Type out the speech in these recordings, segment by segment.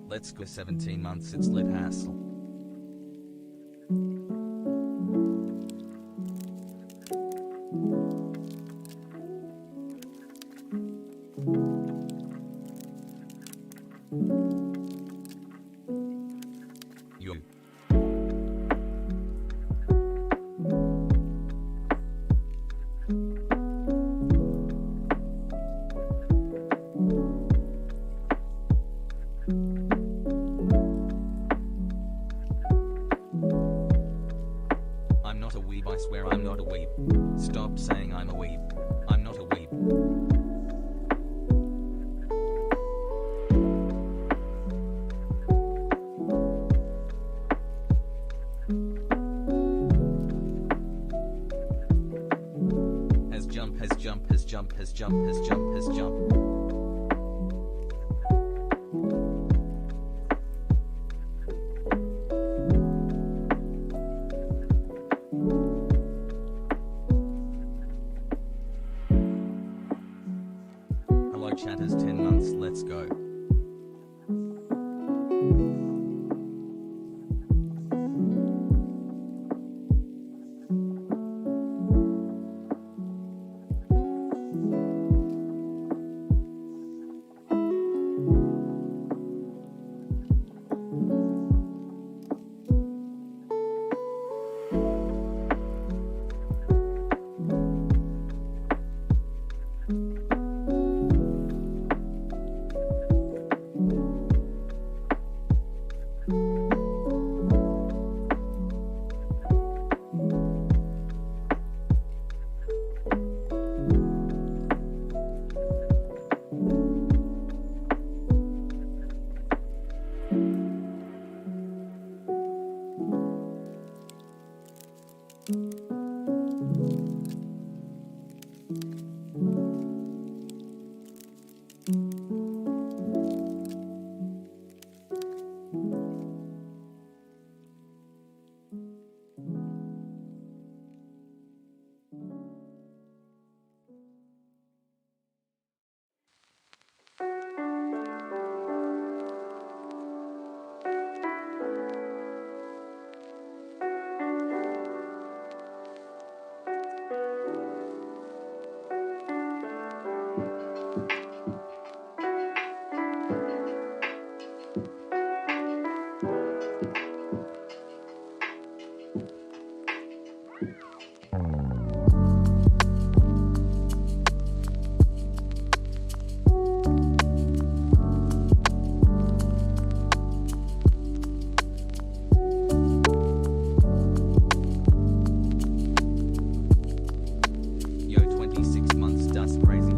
Let's go 17 months it's lit hassle. You. I'm not a weeb, I swear I'm not a weeb. Stop saying I'm a weeb. I'm not a weeb. Has jump, has jump, has jump, has jump, has jump, has jump. Hello chatters, 10 months, let's go. Yo, 26 months, that's crazy.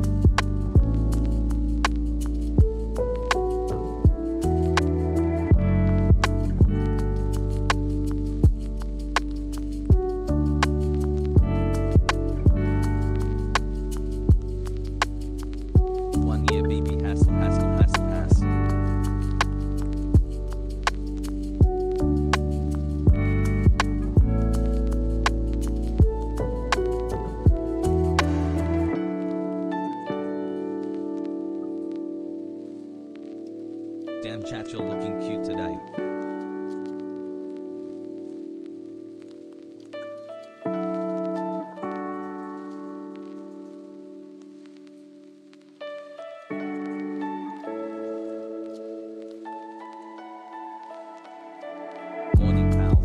BB hassle, hassle, hassle, hassle. Damn chat, you're looking cute today. Morning, pals.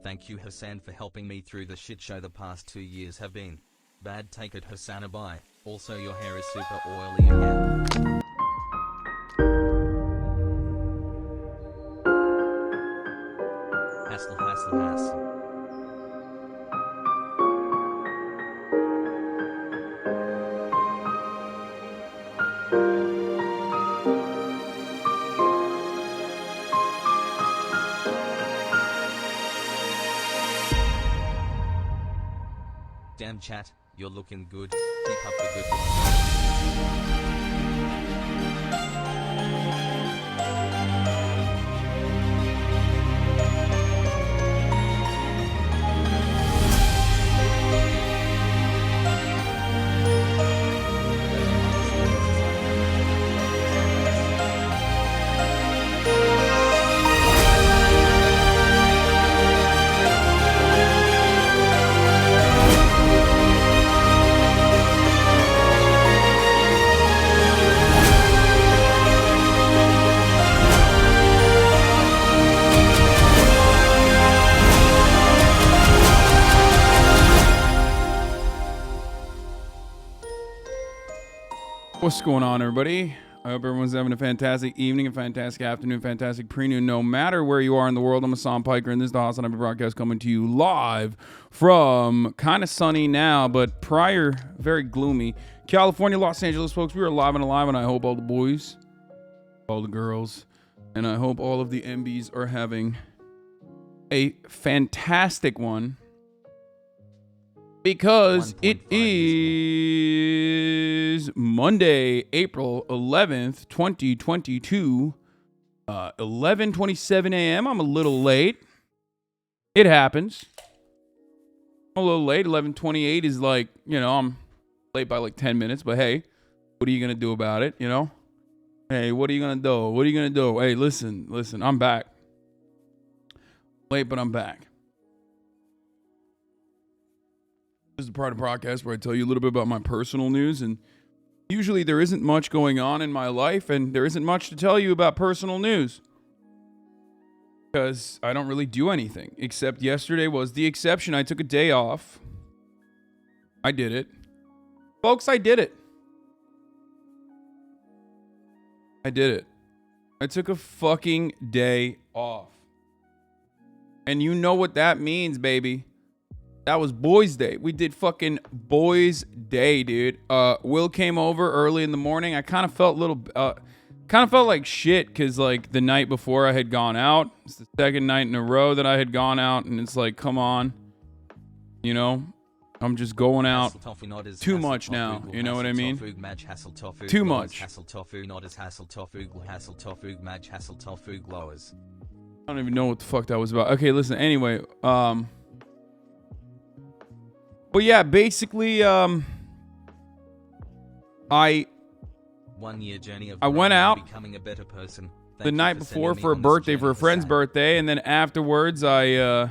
Thank you Hasan for helping me through the shit show the past 2 years have been. Bad take it HasanAbi. Also your hair is super oily again. Hassle. Damn chat, you're looking good. Keep up the good work. What's going on, everybody? I hope everyone's having a fantastic evening, a fantastic afternoon, fantastic pre-noon, no matter where you are in the world. I'm Hasan Piker, and this is the HasanAbi broadcast coming to you live from kind of sunny now, but prior, very gloomy, California, Los Angeles, folks. We are live and alive, and I hope all the boys, all the girls, and I hope all of the MBs are having a fantastic one. Because it is Monday, April 11th, 2022, 11:27 a.m. I'm a little late. It happens. I'm a little late. 11:28 is like, you know, I'm late by like 10 minutes. But hey, what are you going to do about it, you know? Hey, what are you going to do? What are you going to do? Hey, listen, I'm back. Late, but I'm back. This is the part of the podcast where I tell you a little bit about my personal news, and usually there isn't much going on in my life, and there isn't much to tell you about personal news because I don't really do anything, except yesterday was the exception. I took a day off. I did it. Folks, I did it. I did it. I took a fucking day off. And you know what that means, baby. That was Boys Day. We did fucking Boys Day, dude. Will came over early in the morning. I kind of felt like shit because like the night before I had gone out. It's the second night in a row that I had gone out, and it's like, come on, you know, I'm just going out too much now. You know what I mean? Too much. I don't even know what the fuck that was about. Okay, listen. Anyway, But yeah, basically, I went out becoming a better person. the night before for a birthday, for a friend's birthday, and then afterwards, I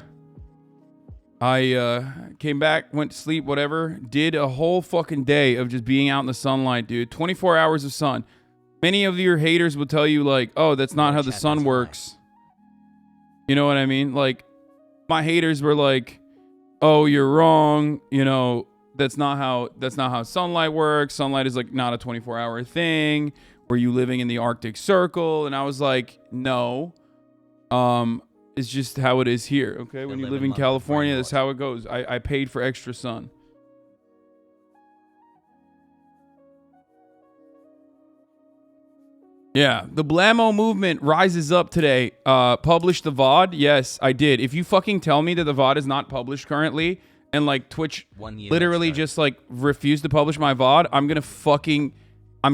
came back, went to sleep, whatever. Did a whole fucking day of just being out in the sunlight, dude. 24 hours of sun. Many of your haters will tell you like, "Oh, that's not how the sun works." You know what I mean? Like, my haters were like, "Oh, you're wrong. You know, that's not how sunlight works. Sunlight is like not a 24-hour thing. Were you living in the Arctic Circle?" And I was like, "No. It's just how it is here. Okay, when you live in California, that's how it goes. I paid for extra sun." Yeah, the Blammo movement rises up today. Published the VOD? Yes, I did. If you fucking tell me that the VOD is not published currently, and like Twitch literally just like refused to publish my VOD, I'm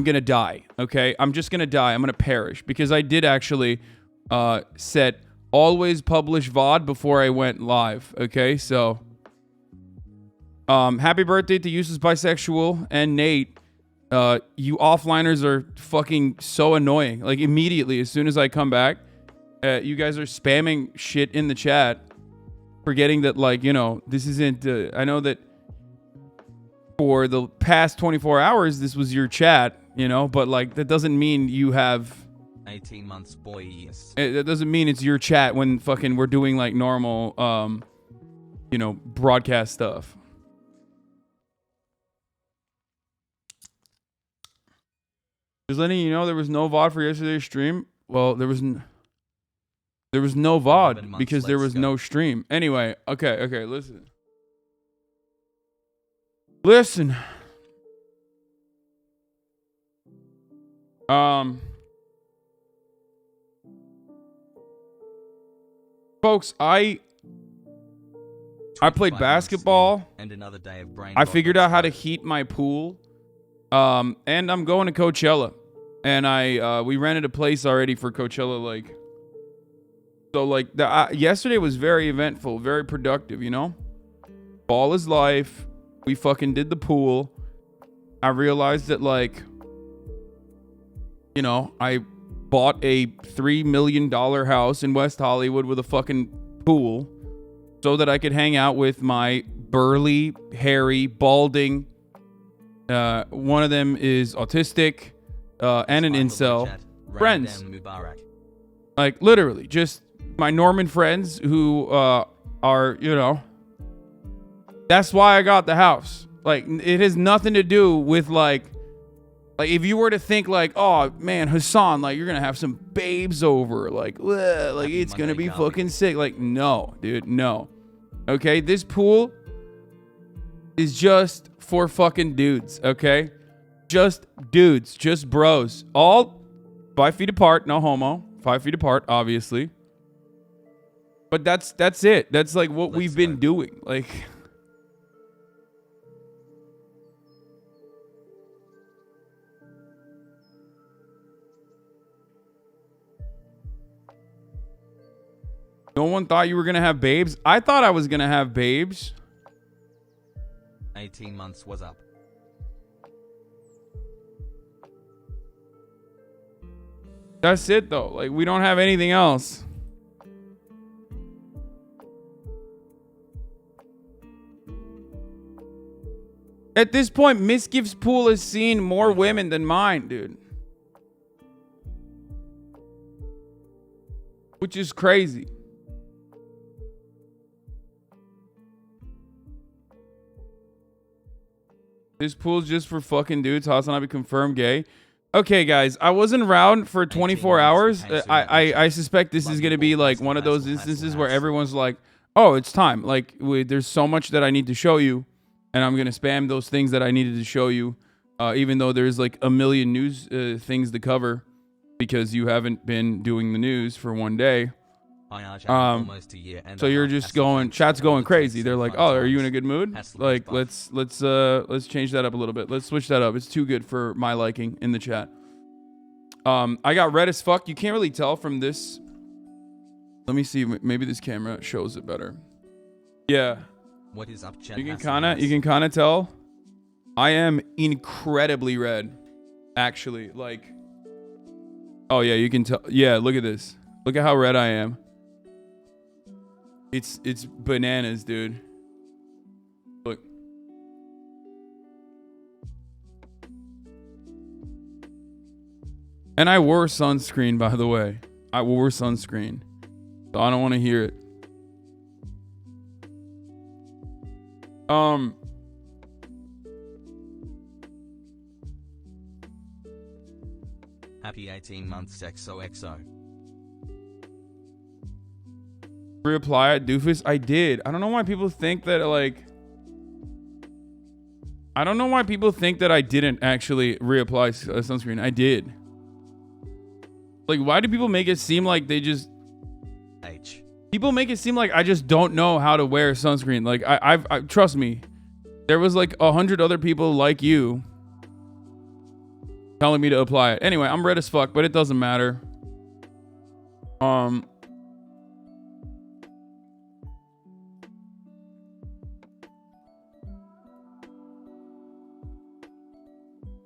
gonna die. Okay, I'm just gonna die. I'm gonna perish because I did actually set always publish VOD before I went live. Okay, so happy birthday to Useless Bisexual and Nate. You offliners are fucking so annoying. Like, immediately, as soon as I come back, you guys are spamming shit in the chat, forgetting that, like, you know, this isn't, I know that for the past 24 hours, this was your chat, you know, but, like, that doesn't mean you have 18 months, boys. That doesn't mean it's your chat when fucking we're doing like normal, you know, broadcast stuff. Just letting you know there was no VOD for yesterday's stream. Well, there was no VOD because there was no stream. Anyway, okay, listen. Folks, I played basketball. And another day of brain I figured out how to heat my pool. And I'm going to Coachella. And we rented a place already for Coachella, like. So like yesterday was very eventful, very productive, you know? Ball is life. We fucking did the pool. I realized that, like, you know, I bought a $3 million house in West Hollywood with a fucking pool so that I could hang out with my burly, hairy, balding. One of them is autistic and an incel. Friends. Like, literally, just my Norman friends who are, you know, that's why I got the house. Like, it has nothing to do with, like if you were to think, like, oh, man, Hasan, like, you're going to have some babes over. Like, it's going to be fucking sick. Like, no, dude, no. Okay, this pool is just for fucking dudes, okay? Just dudes, just bros. All 5 feet apart, no homo. 5 feet apart, obviously. But that's it. That's, like, what we've been doing. Like... No one thought you were going to have babes? I thought I was going to have babes. 18 months was up. That's it, though. Like, we don't have anything else. At this point, Miss Gift's pool has seen more women than mine, dude. Which is crazy. This pool's just for fucking dudes. HasanAbi confirmed gay. Okay, guys, I wasn't around for 24 hours. I suspect this is going to be like one of those instances where everyone's like, oh, it's time. Like, there's so much that I need to show you, and I'm going to spam those things that I needed to show you, even though there's like a million news things to cover because you haven't been doing the news for one day. Almost a year and so you're just going, chat's going crazy. They're like, oh, are you in a good mood? Like, let's change that up a little bit. Let's switch that up. It's too good for my liking in the chat. I got red as fuck. You can't really tell from this. Let me see. Maybe this camera shows it better. Yeah. What is up, chat? You can kind of tell. I am incredibly red, actually. Like, oh yeah, you can tell. Yeah, look at this. Look at how red I am. It's bananas, dude. Look. And I wore sunscreen, by the way. I wore sunscreen. So I don't want to hear it. Happy 18 months XOXO. Reapply it, doofus. I did. I don't know why people think that, like, I don't know why people think that I didn't actually reapply sunscreen. I did. Like, why do people make it seem like they just people make it seem like I just don't know how to wear sunscreen. Like, I trust me, there was like 100 other people like you telling me to apply it. Anyway, I'm red as fuck, but it doesn't matter.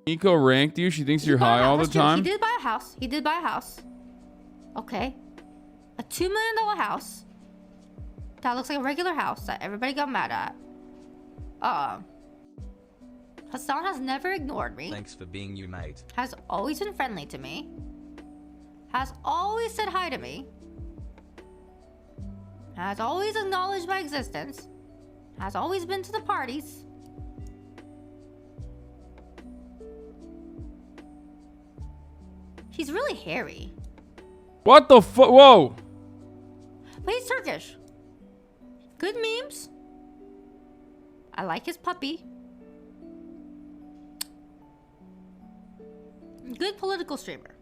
Nico ranked you. She thinks you're high all the time. He did buy a house. He did buy a house. Okay. A $2 million house. That looks like a regular house that everybody got mad at. Hasan has never ignored me. Thanks for being you, mate. Has always been friendly to me. has always said hi to me, has always acknowledged my existence, has always been to the parties. He's really hairy. What the fuck? Whoa. But he's Turkish. Good memes. I like his puppy. Good political streamer.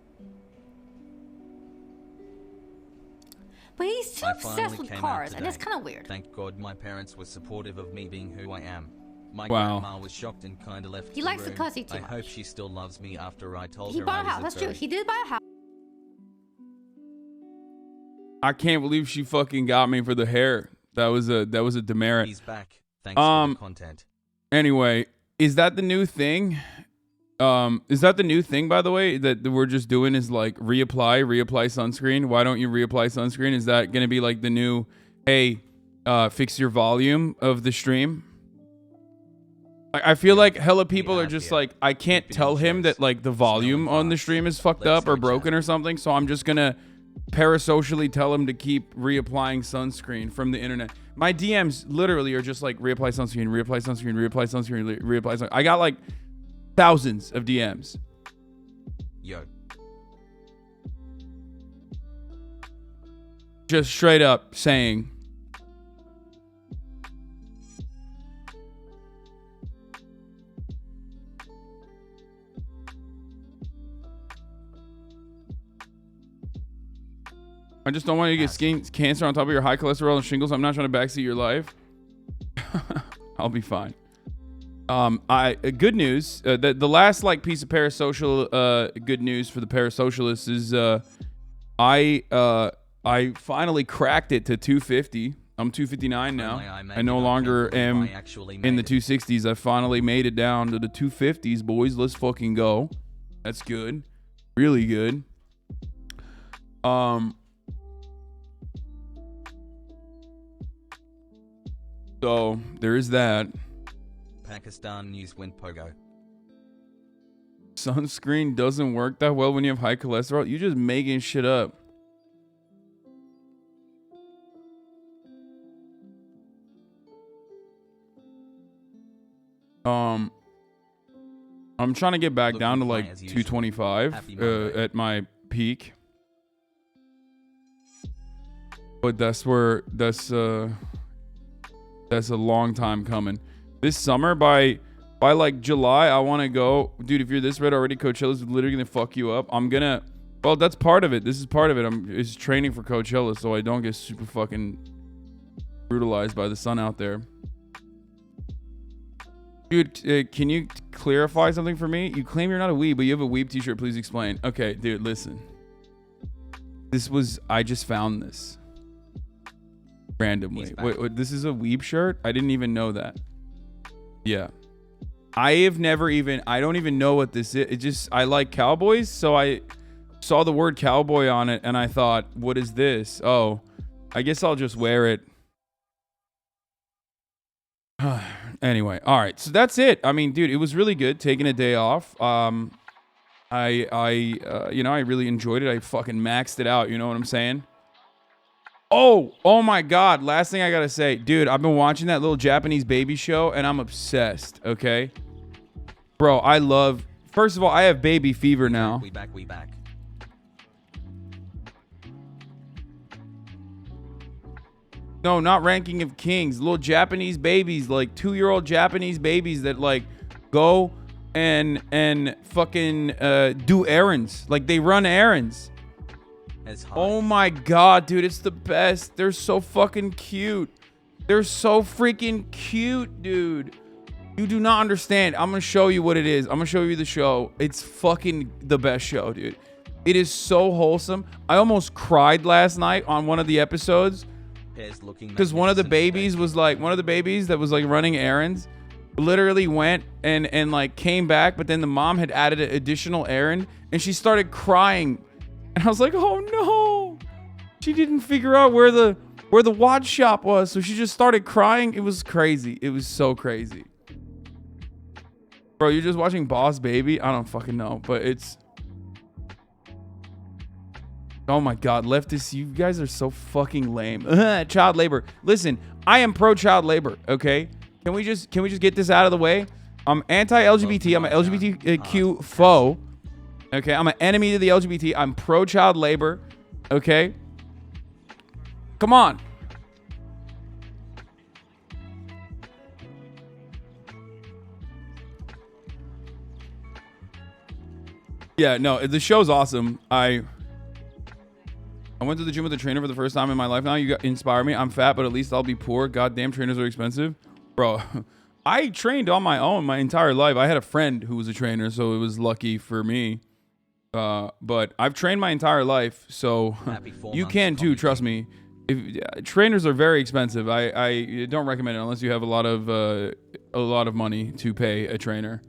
But he's too I obsessed finally with came out cars, and today. it's kind of weird. Thank God my parents were supportive of me being who I am. My Wow. grandma was shocked and kind of left He the likes the room. cussy too I hope much. she still loves me after I told He her bought a I house. was That's true. He did buy a house. I can't believe she fucking got me for the hair. That was a demerit. He's back. Thanks for the content. Anyway, is that the new thing? Is that the new thing, by the way, that we're just doing is like reapply sunscreen? Why don't you reapply sunscreen? Is that going to be like the new, hey, fix your volume of the stream? I feel like hella people are just like, I can't tell him that like the volume on the stream is fucked up or broken or something, so I'm just going to parasocially tell him to keep reapplying sunscreen from the internet. My DMs literally are just like reapply sunscreen, reapply sunscreen, reapply sunscreen, reapply sunscreen. I got like thousands of DMs. Yo. Just straight up saying, I just don't want you to get skin cancer on top of your high cholesterol and shingles. I'm not trying to backseat your life. I'll be fine. Good news. The last like piece of parasocial good news for the parasocialists is I finally cracked it to 250. I'm 259 now. I no longer am in the 260s. I finally made it down to the 250s, boys. Let's fucking go. That's good. Really good. So there is that. Pakistan news went pogo. Sunscreen doesn't work that well when you have high cholesterol. You're just making shit up. I'm trying to get back down to like 225 at my peak. But that's a long time coming. This summer by like July, I want to go. Dude, if you're this red already, Coachella's literally going to fuck you up. Well, that's part of it. This is part of it. It's training for Coachella so I don't get super fucking brutalized by the sun out there. Dude, can you clarify something for me? You claim you're not a weeb, but you have a weeb t-shirt. Please explain. Okay, dude, listen. I just found this randomly. Wait, this is a weeb shirt? I didn't even know that. Yeah. I don't even know what this is. I like cowboys, so I saw the word cowboy on it and I thought, what is this? Oh, I guess I'll just wear it. Anyway, all right. So that's it. I mean, dude, it was really good taking a day off. I really enjoyed it. I fucking maxed it out. You know what I'm saying? Oh my God. Last thing I got to say, dude, I've been watching that little Japanese baby show and I'm obsessed. Okay. Bro, first of all, I have baby fever now. We back. No, not Ranking of Kings. Little Japanese babies, like 2-year-old Japanese babies that like go and fucking do errands. Like they run errands. Oh my God, dude, it's the best. They're so fucking cute. They're so freaking cute, dude. You do not understand. I'm going to show you what it is. I'm going to show you the show. It's fucking the best show, dude. It is so wholesome. I almost cried last night on one of the episodes. Because one of the babies that was like running errands literally went and like came back, but then the mom had added an additional errand and she started crying. And I was like, oh no. She didn't figure out where the watch shop was, so she just started crying. It was crazy. It was so crazy. Bro, you're just watching Boss Baby? I don't fucking know, but Oh my God, leftists, you guys are so fucking lame. Child labor. Listen, I am pro child labor. Okay, can we just get this out of the way? I'm anti-LGBT. I'm an LGBTQ foe. Okay, I'm an enemy to the LGBT. I'm pro child labor. Okay, come on. Yeah, no, the show's awesome. I went to the gym with a trainer for the first time in my life now. You inspire me. I'm fat, but at least I'll be poor. Goddamn, trainers are expensive. Bro, I trained on my own my entire life. I had a friend who was a trainer, so it was lucky for me. But I've trained my entire life, so you can too, trust me. Trainers are very expensive. I don't recommend it unless you have a lot of money to pay a trainer.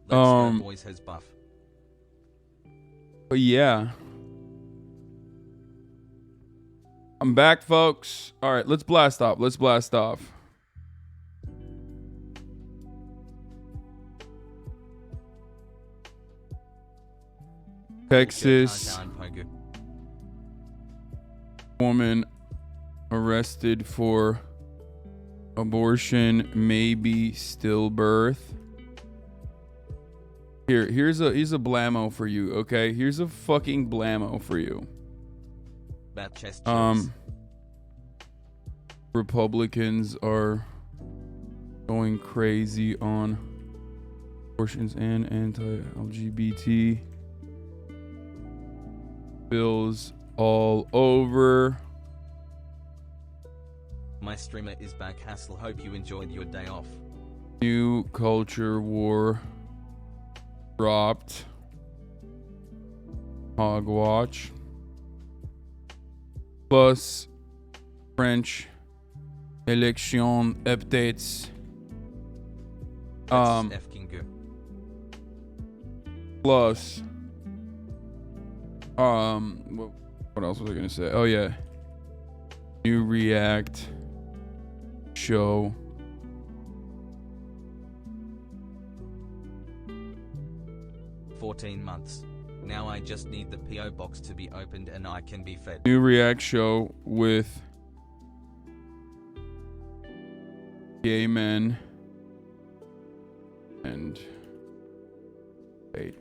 Boys has buff. But yeah. I'm back, folks. All right, let's blast off. Texas woman arrested for abortion, maybe stillbirth. Here's a blammo for you, okay? Here's a fucking blammo for you. Bat chest chills. Republicans are going crazy on abortions and anti-LGBT bills all over. My streamer is back, Hassel. Hope you enjoyed your day off. New culture war dropped. Hogwatch. Plus French election updates. Plus what else was I gonna say? Oh yeah. New React show. $14 Now I just need the PO box to be opened and I can be fed. New React show with gay men and wait.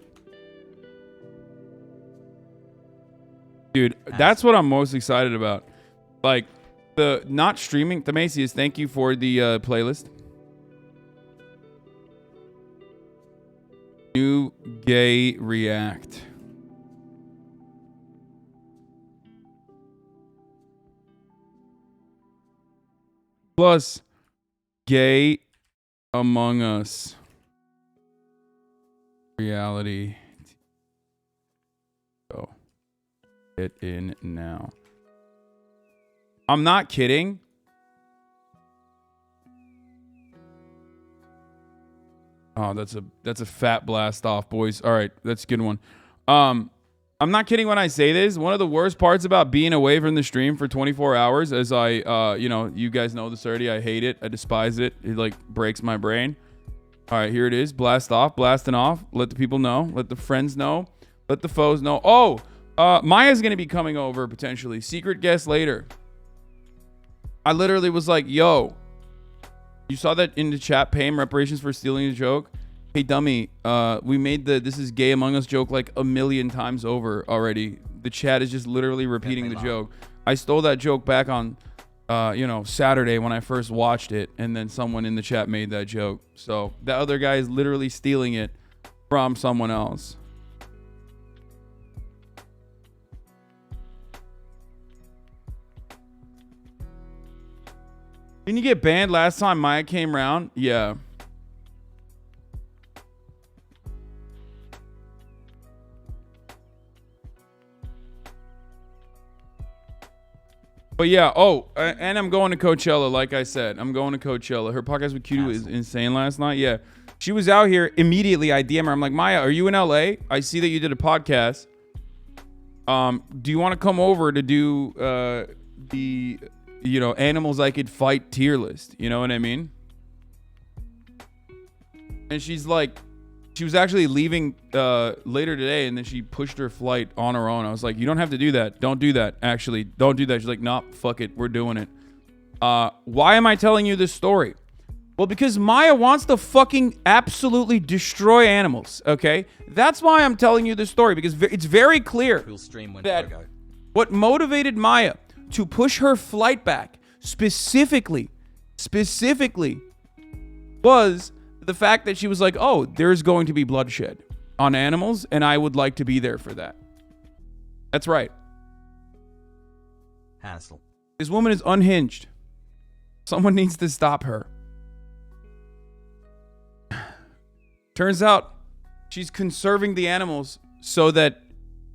Dude, that's what I'm most excited about. Like the not streaming. Themasius, thank you for the playlist. New gay React. Plus gay Among Us. Reality. So get in now. I'm not kidding. Oh, that's a fat blast off, boys. All right, that's a good one. I'm not kidding when I say this. One of the worst parts about being away from the stream for 24 hours, as you guys know this already. I hate it. I despise it. It like breaks my brain. All right, here it is. Blast off, blasting off. Let the people know. Let the friends know. Let the foes know. Oh, Maya's gonna be coming over potentially. Secret guest later. I literally was like, yo. You saw that in the chat, pay him reparations for stealing the joke. Hey, dummy, we made the "this is gay Among Us" joke like a million times over already. The chat is just literally repeating the joke. I stole that joke back on, Saturday when I first watched it, and then someone in the chat made that joke. So the other guy is literally stealing it from someone else. Didn't you get banned last time Maya came around? Yeah. But yeah, and I'm going to Coachella, like I said. I'm going to Coachella. Her podcast with Q is insane last night. Yeah. She was out here immediately. I DM her. I'm like, Maya, are you in LA? I see that you did a podcast. Do you want to come over to do the animals I could fight tier list? You know what I mean? And she's like, she was actually leaving later today, and then she pushed her flight on her own. I was like, you don't have to do that. Don't do that. Actually, don't do that. She's like, nah, fuck it. We're doing it. Why am I telling you this story? Well, because Maya wants to fucking absolutely destroy animals, okay? That's why I'm telling you this story, because it's very clear that what motivated Maya to push her flight back specifically was the fact that she was like, oh, there's going to be bloodshed on animals, and I would like to be there for that. That's right. Hassle. This woman is unhinged. Someone needs to stop her. Turns out she's conserving the animals so that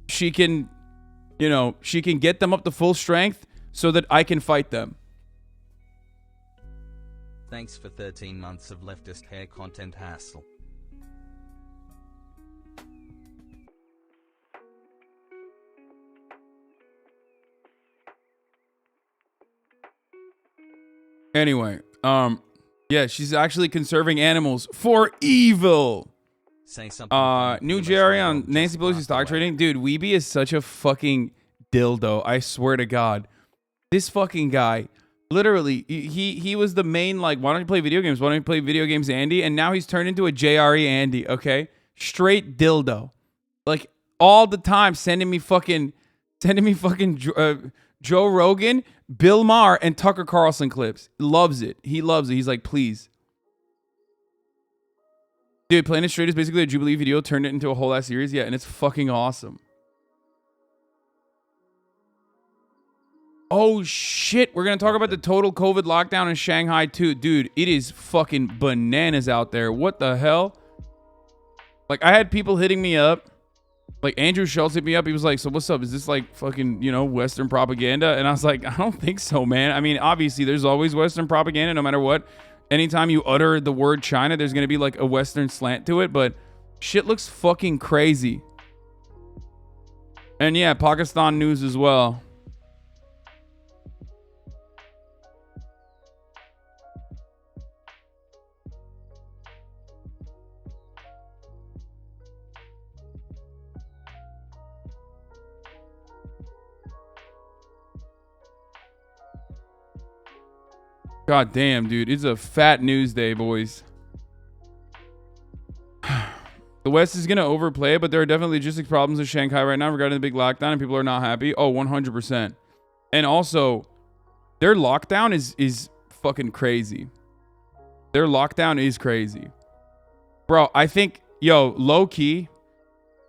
she can, you know, she can get them up to full strength so that I can fight them. Thanks for 13 months of leftist hair content, Hassle. Anyway, yeah, she's actually conserving animals for evil. Say something. New Jerry on Nancy Pelosi's stock trading. Dude, Weeby is such a fucking dildo. I swear to God. This fucking guy, literally, he was the main, like, why don't you play video games? Why don't you play video games, Andy? And now he's turned into a JRE Andy, okay? Straight dildo. Like, all the time sending me fucking Joe Rogan, Bill Maher, and Tucker Carlson clips. Loves it. He loves it. He's like, please. Dude, Planet Straight is basically a Jubilee video, turned it into a whole ass series. Yeah, and it's fucking awesome. Oh, shit. We're going to talk about the total COVID lockdown in Shanghai, too. Dude, it is fucking bananas out there. What the hell? Like, I had people hitting me up. Like, Andrew Schultz hit me up. He was like, so what's up? Is this like fucking, you know, Western propaganda? And I was like, I don't think so, man. I mean, obviously, there's always Western propaganda no matter what. Anytime you utter the word China, there's going to be like a Western slant to it. But shit looks fucking crazy. And yeah, Pakistan news as well. God damn, dude. It's a fat news day, boys. The West is going to overplay it, but there are definitely logistics problems in Shanghai right now regarding the big lockdown, and people are not happy. Oh, 100%. And also, their lockdown is fucking crazy. Their lockdown is crazy. Bro, I think, yo, low-key,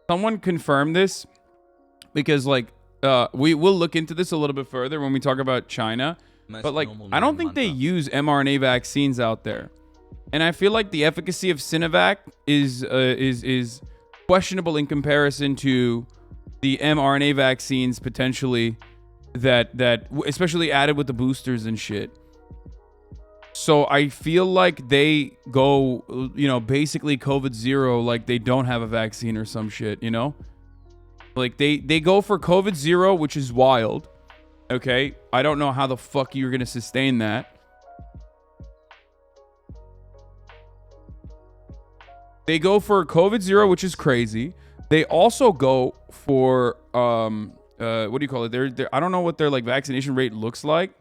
someone confirm this, because, like, we will look into this a little bit further when we talk about China. But, like, I don't think they use mRNA vaccines out there. And I feel like the efficacy of Sinovac is questionable in comparison to the mRNA vaccines potentially that especially added with the boosters and shit. So I feel like they go, you know, basically COVID zero, like they don't have a vaccine or some shit, you know? Like they go for COVID zero, which is wild. Okay, I don't know how the fuck you're going to sustain that. They go for COVID zero, which is crazy. They also go for, what do you call it? They're I don't know what their, like, vaccination rate looks like.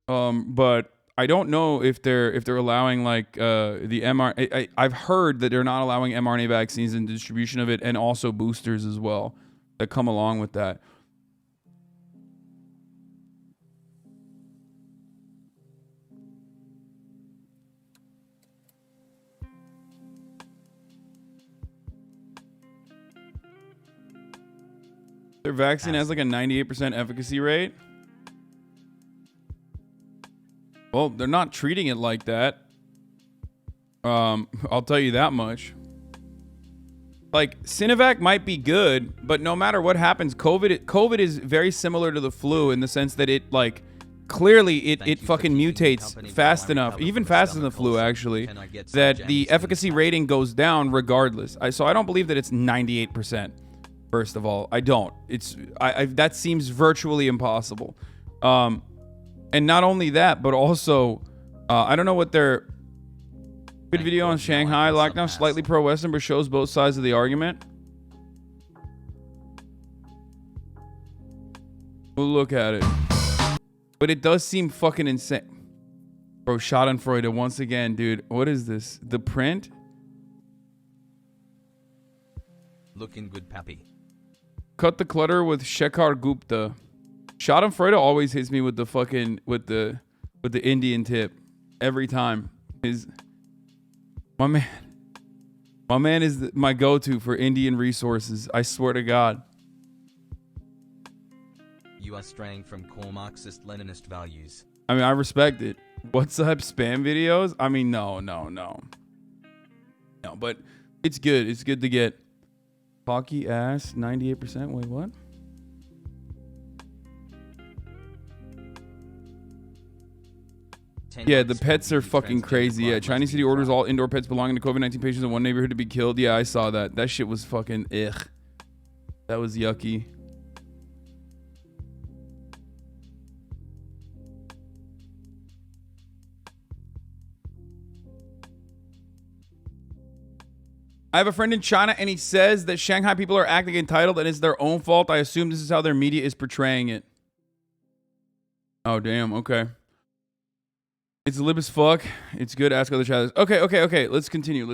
But I don't know if they're allowing, like, the mRNA. I've heard that they're not allowing mRNA vaccines and distribution of it, and also boosters as well that come along with that. Their vaccine has like a 98% efficacy rate. Well, they're not treating it like that. I'll tell you that much. Like, Sinovac might be good, but no matter what happens, COVID is very similar to the flu in the sense that it, like, clearly it fucking mutates fast enough, even faster than the flu, actually, that the efficacy rating goes down regardless. So I don't believe that it's 98%, first of all. I don't. That seems virtually impossible. And not only that, but also I don't know what their good Thank video God on now Shanghai I can lockdown, surpass. slightly pro-Western, but shows both sides of the argument. We'll look at it. But it does seem fucking insane. Bro, Schadenfreude once again, dude. What is this? The print? Looking good, pappy. Cut the clutter with Shekhar Gupta. Schadenfreude always hits me with the fucking with the Indian tip every time. My man is my go-to for Indian resources. I swear to God. You are straying from core Marxist-Leninist values. I mean, I respect it. What's up, spam videos? I mean, no. No, but it's good. It's good to get. Hockey ass, 98%. Wait, what? Yeah, the pets are fucking crazy. Yeah, Chinese city orders all indoor pets belonging to COVID-19 patients in one neighborhood to be killed. Yeah, I saw that. That shit was fucking ugh. That was yucky. I have a friend in China and he says that Shanghai people are acting entitled and it's their own fault. I assume this is how their media is portraying it. Oh, damn. Okay. It's lib as fuck. It's good. Ask other chatters. Okay. Let's continue.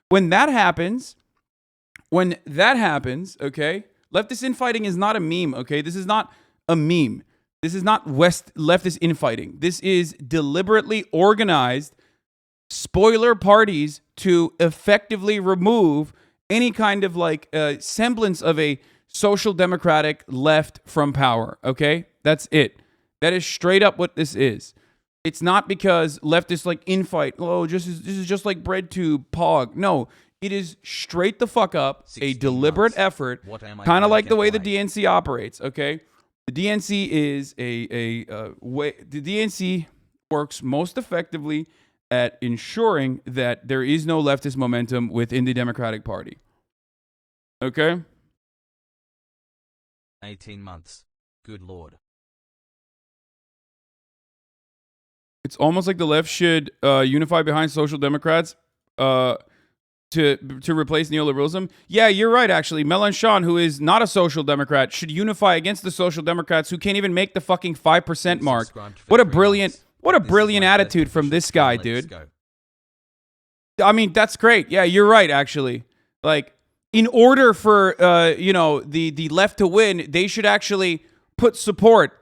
when that happens, okay, leftist infighting is not a meme, okay? This is not a meme. This is not leftist infighting. This is deliberately organized spoiler parties to effectively remove any kind of like semblance of a social democratic left from power, okay? That's it. That is straight up what this is. It's not because leftists like infight. Oh, this is just like bread tube, pog. No, it is straight the fuck up a deliberate effort, kind of like the way the DNC operates, okay? The DNC is a way. The DNC works most effectively at ensuring that there is no leftist momentum within the Democratic Party. Okay? 18 months. Good Lord. It's almost like the left should unify behind social democrats to replace neoliberalism. Yeah, you're right, actually. Mélenchon, who is not a social democrat, should unify against the social democrats who can't even make the fucking 5% mark. What a brilliant attitude from this guy, dude. I mean, that's great. Yeah, you're right, actually. Like, in order for the left to win, they should actually put support.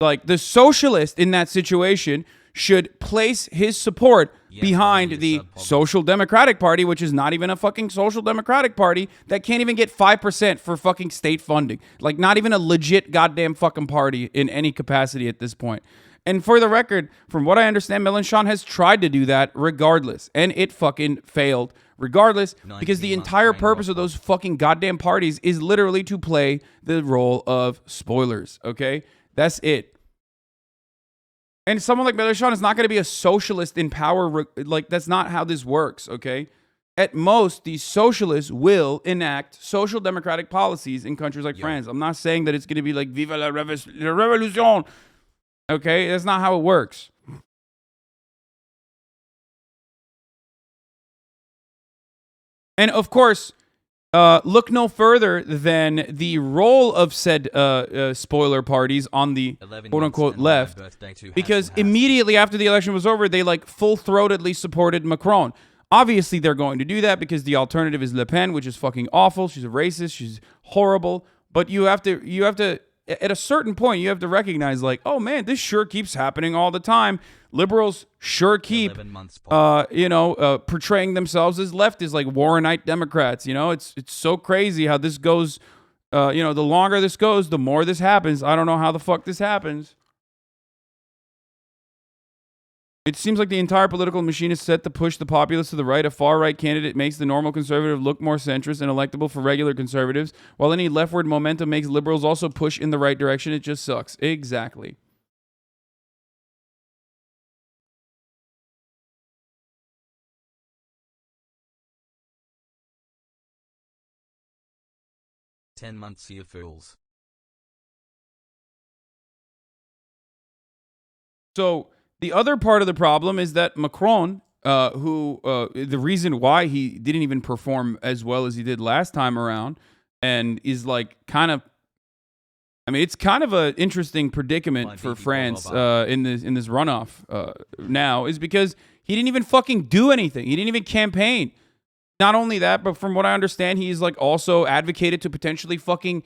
Like, the socialist in that situation should place his support behind the Social Democratic Party, which is not even a fucking Social Democratic Party that can't even get 5% for fucking state funding. Like, not even a legit goddamn fucking party in any capacity at this point. And for the record, from what I understand, Mélenchon has tried to do that regardless, and it fucking failed regardless, because the entire purpose of those fucking goddamn parties is literally to play the role of spoilers, okay? That's it. And someone like Mélenchon is not going to be a socialist in power. Like, that's not how this works, okay? At most, these socialists will enact social democratic policies in countries like France. I'm not saying that it's going to be like, Viva la Revolution. Okay? That's not how it works. And of course, look no further than the role of said spoiler parties on the quote-unquote left, because immediately after the election was over, they like full-throatedly supported Macron. Obviously, they're going to do that because the alternative is Le Pen, which is fucking awful. She's a racist. She's horrible. But you have to, at a certain point, you have to recognize, like, oh man, this sure keeps happening all the time. Liberals sure keep, portraying themselves as leftists, like Warrenite Democrats. You know, it's so crazy how this goes. The longer this goes, the more this happens. I don't know how the fuck this happens. It seems like the entire political machine is set to push the populace to the right. A far-right candidate makes the normal conservative look more centrist and electable for regular conservatives, while any leftward momentum makes liberals also push in the right direction. It just sucks. Exactly. "10 months, you fools." So the other part of the problem is that Macron, the reason why he didn't even perform as well as he did last time around, and is like kind of, I mean, it's kind of an interesting predicament for France in this runoff now, is because he didn't even fucking do anything. He didn't even campaign. Not only that, but from what I understand, he's like also advocated to potentially fucking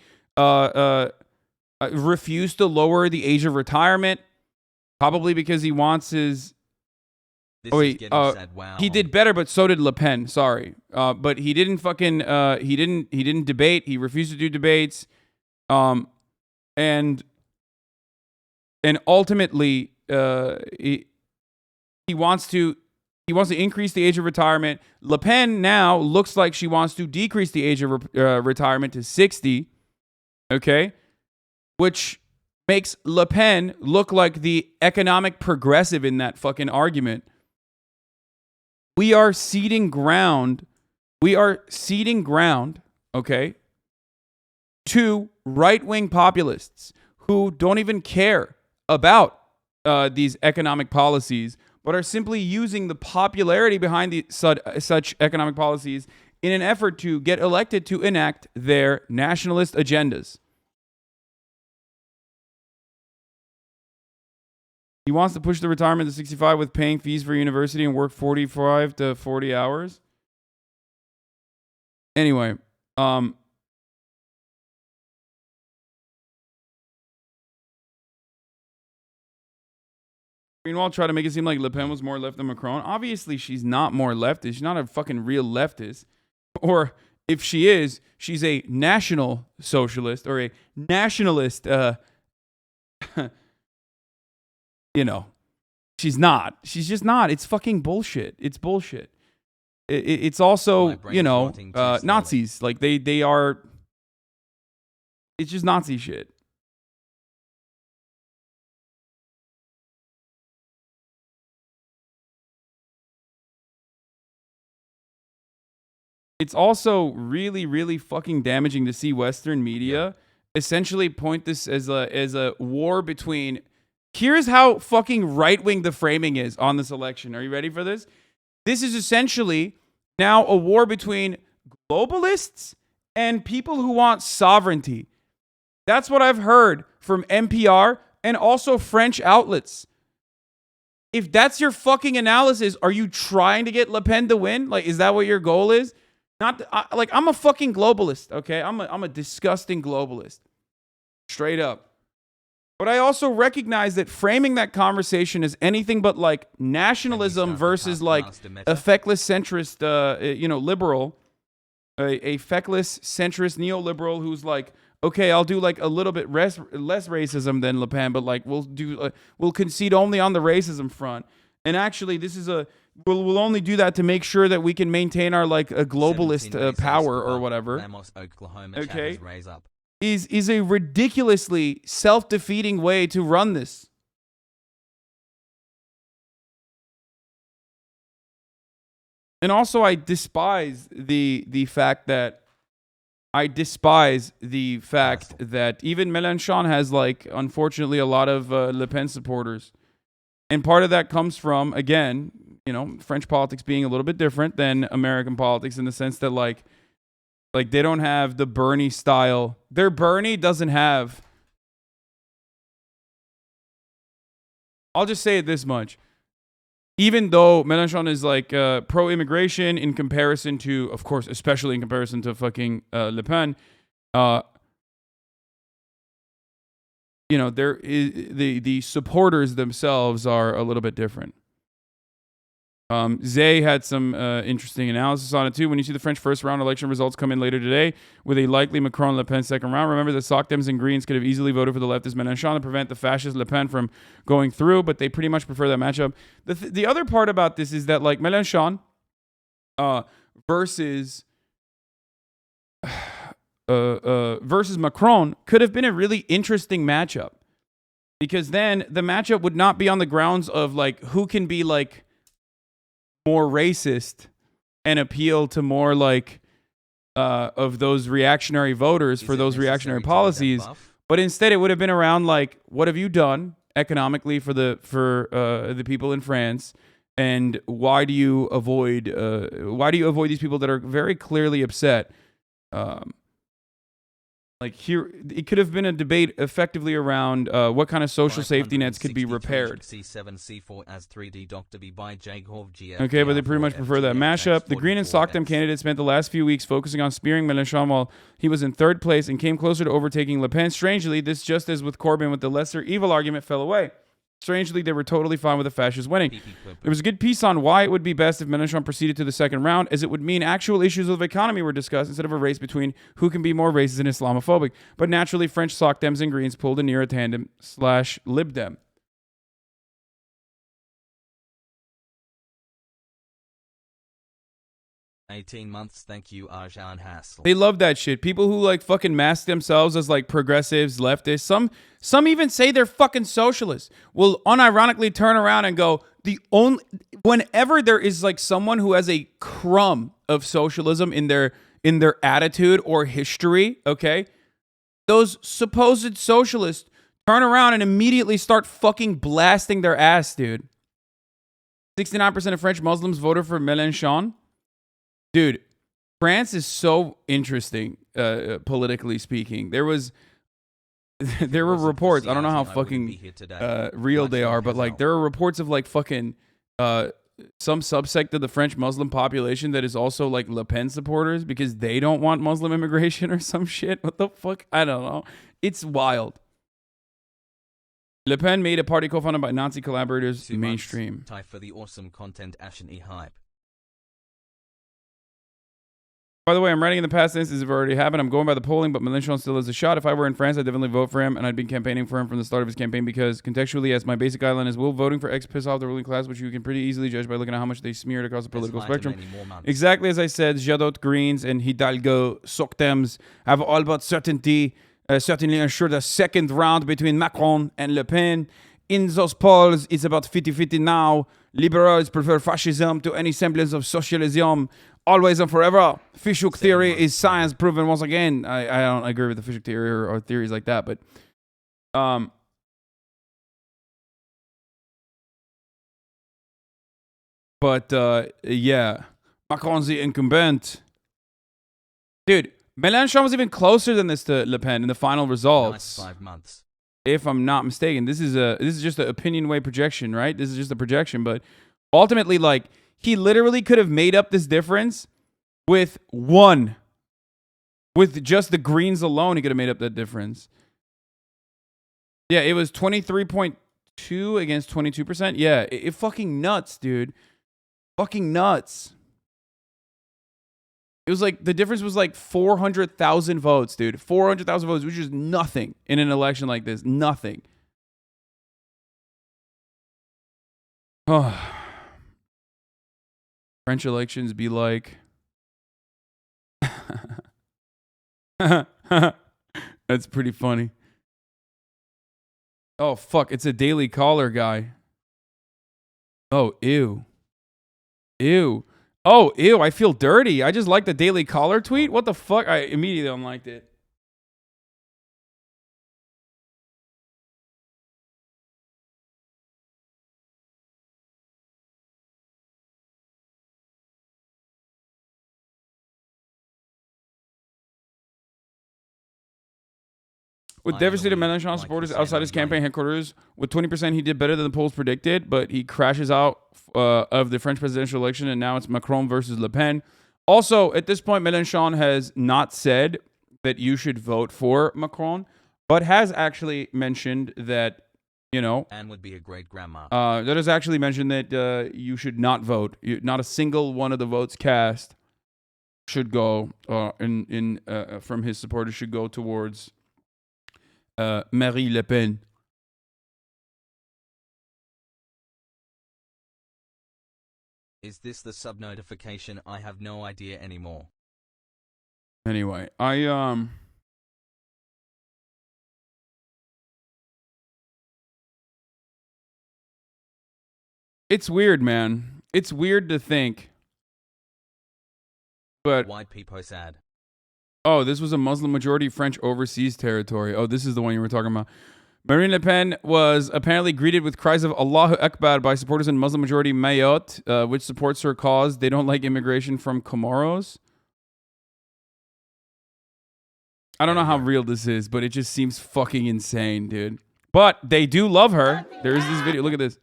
refuse to lower the age of retirement. Probably because he wants his. He did better, but so did Le Pen. Sorry, but he didn't fucking. He didn't debate. He refused to do debates, and ultimately, he wants to increase the age of retirement. Le Pen now looks like she wants to decrease the age of retirement to 60. Okay, which makes Le Pen look like the economic progressive in that fucking argument. We are ceding ground, okay, to right-wing populists who don't even care about these economic policies, but are simply using the popularity behind such economic policies in an effort to get elected to enact their nationalist agendas. He wants to push the retirement to 65 with paying fees for university and work 45 to 40 hours. Anyway, Greenwald tried to make it seem like Le Pen was more left than Macron. Obviously, she's not more leftist. She's not a fucking real leftist. Or if she is, she's a national socialist or a nationalist. You know, she's not. She's just not. It's fucking bullshit. It's bullshit. It's also, you know, Nazis. Like they are. It's just Nazi shit. It's also really, really fucking damaging to see Western media essentially point this as a war between. Here's how fucking right-wing the framing is on this election. Are you ready for this? This is essentially now a war between globalists and people who want sovereignty. That's what I've heard from NPR and also French outlets. If that's your fucking analysis, are you trying to get Le Pen to win? Like, is that what your goal is? Not like I'm a fucking globalist, okay? I'm a disgusting globalist. Straight up. But I also recognize that framing that conversation as anything but like nationalism versus like a feckless centrist, liberal, a feckless centrist neoliberal who's like, okay, I'll do like a little bit less racism than Le Pen, but like we'll concede only on the racism front. And actually, this is we'll only do that to make sure that we can maintain our like a globalist power or whatever. Okay. Is a ridiculously self-defeating way to run this. And also, I despise the fact that even Mélenchon has like unfortunately a lot of Le Pen supporters, and part of that comes from, again, you know, French politics being a little bit different than American politics in the sense that like they don't have the Bernie style. Their Bernie doesn't have. I'll just say it this much. Even though Mélenchon is like pro-immigration in comparison to, of course, especially in comparison to fucking Le Pen, you know, there is the supporters themselves are a little bit different. Zay had some interesting analysis on it too. When you see the French first round election results come in later today with a likely Macron-Le Pen second round, remember that Soc Dems and Greens could have easily voted for the leftist Mélenchon to prevent the fascist Le Pen from going through, but they pretty much prefer that matchup. The other part about this is that like Mélenchon versus Macron could have been a really interesting matchup, because then the matchup would not be on the grounds of like who can be like more racist and appeal to more like of those reactionary voters for those reactionary policies, but instead it would have been around like, what have you done economically for the people in France, and why do you avoid these people that are very clearly upset? Like here, it could have been a debate effectively around what kind of social safety nets could be repaired. Okay, but they pretty much prefer that mashup. The Green and Soc Dem candidates spent the last few weeks focusing on spearing Mélenchon while he was in third place and came closer to overtaking Le Pen. Strangely, this, just as with Corbyn with the lesser evil argument, fell away. Strangely, they were totally fine with the fascists winning. There was a good piece on why it would be best if Mélenchon proceeded to the second round, as it would mean actual issues of economy were discussed instead of a race between who can be more racist and Islamophobic. But naturally, French Soc Dems and Greens pulled a near a tandem / Lib Dem. 18 months, thank you, Arjan Hassel. They love that shit. People who like fucking mask themselves as like progressives, leftists. Some even say they're fucking socialists. Will unironically turn around and go, whenever there is like someone who has a crumb of socialism in their attitude or history, okay, those supposed socialists turn around and immediately start fucking blasting their ass, dude. 69% of French Muslims voted for Mélenchon. Dude, France is so interesting, politically speaking. There were reports. I don't know how fucking real they are, but like there are reports of like fucking some subsect of the French Muslim population that is also like Le Pen supporters because they don't want Muslim immigration or some shit. What the fuck? I don't know. It's wild. Le Pen made a party co-founded by Nazi collaborators 2 mainstream. months. Time for the awesome content HasanAbi hype. By the way, I'm writing in the past tense. This has already happened. I'm going by the polling, but Mélenchon still has a shot. If I were in France, I'd definitely vote for him, and I'd been campaigning for him from the start of his campaign because contextually, as my basic guideline is, will voting for X piss off the ruling class, which you can pretty easily judge by looking at how much they smeared across the political spectrum. Exactly as I said, Jadot Greens and Hidalgo Soctems have all but certainly ensured a second round between Macron and Le Pen. In those polls, it's about 50-50 now. Liberals prefer fascism to any semblance of socialism. Always and forever. Fishhook theory is science proven once again. I don't agree with the Fishhook theory or theories like that, but yeah, Macron's the incumbent. Dude, Mélenchon was even closer than this to Le Pen in the final results. Nice 5 months. If I'm not mistaken, this is just an opinion way projection, right? This is just a projection, but ultimately, like, he literally could have made up this difference with just the Greens alone. He could have made up that difference. Yeah, it was 23.2 against 22%. Yeah, it fucking nuts, dude. Fucking nuts. It was like, the difference was like 400,000 votes, dude. 400,000 votes, which is nothing in an election like this. Nothing. Oh. French elections be like... That's pretty funny. Oh, fuck. It's a Daily Caller guy. Oh, ew. Ew. Oh, ew, I feel dirty. I just liked the Daily Caller tweet. What the fuck? I immediately unliked it. With devastated Mélenchon supporters outside his campaign headquarters, with 20%, he did better than the polls predicted, but he crashes out of the French presidential election, and now it's Macron versus Le Pen. Also, at this point, Mélenchon has not said that you should vote for Macron, but has actually mentioned that, you know... Anne would be a great grandma. That has actually mentioned that you should not vote. Not a single one of the votes cast should go, from his supporters, should go towards... Marie Le Pen. Is this the sub notification? I have no idea anymore. Anyway, it's weird, man. It's weird to think. But White people sad. Oh, this was a Muslim majority French overseas territory. Oh, this is the one you were talking about. Marine Le Pen was apparently greeted with cries of Allahu Akbar by supporters in Muslim majority Mayotte, which supports her cause. They don't like immigration from Comoros. I don't know how real this is, but it just seems fucking insane, dude. But they do love her. There is this video. Look at this.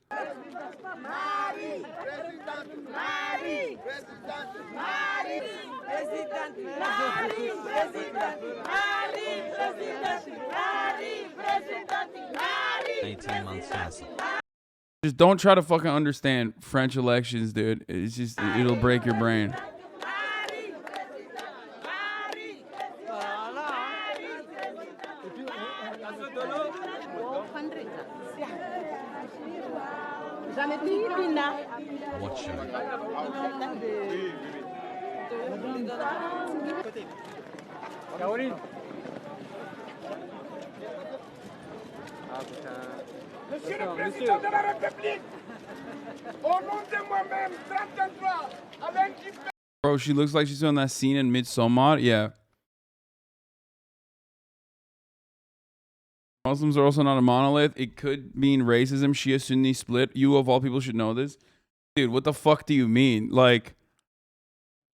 Just don't try to fucking understand French elections, dude. It's just, it'll break your brain. What show? Monsieur le Président de la République, au nom de moi-même, 33, avec Bro, she looks like she's on that scene in Midsommar. Yeah. Muslims are also not a monolith. It could mean racism, Shia Sunni split. You of all people should know this. Dude, what the fuck do you mean? Like,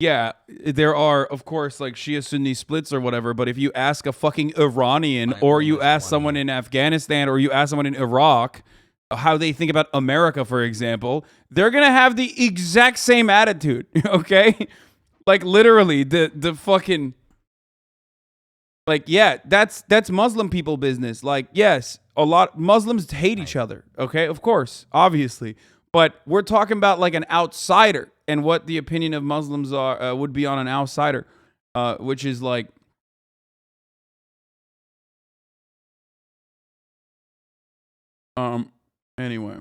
yeah, there are, of course, like Shia Sunni splits or whatever, but if you ask a fucking Iranian or you ask someone in Afghanistan or you ask someone in Iraq, how they think about America, for example, they're gonna have the exact same attitude. Okay, like literally the fucking like yeah, that's Muslim people business. Like yes, a lot Muslims hate each other. Okay, of course, obviously, but we're talking about like an outsider and what the opinion of Muslims are would be on an outsider, which is like. Anyway.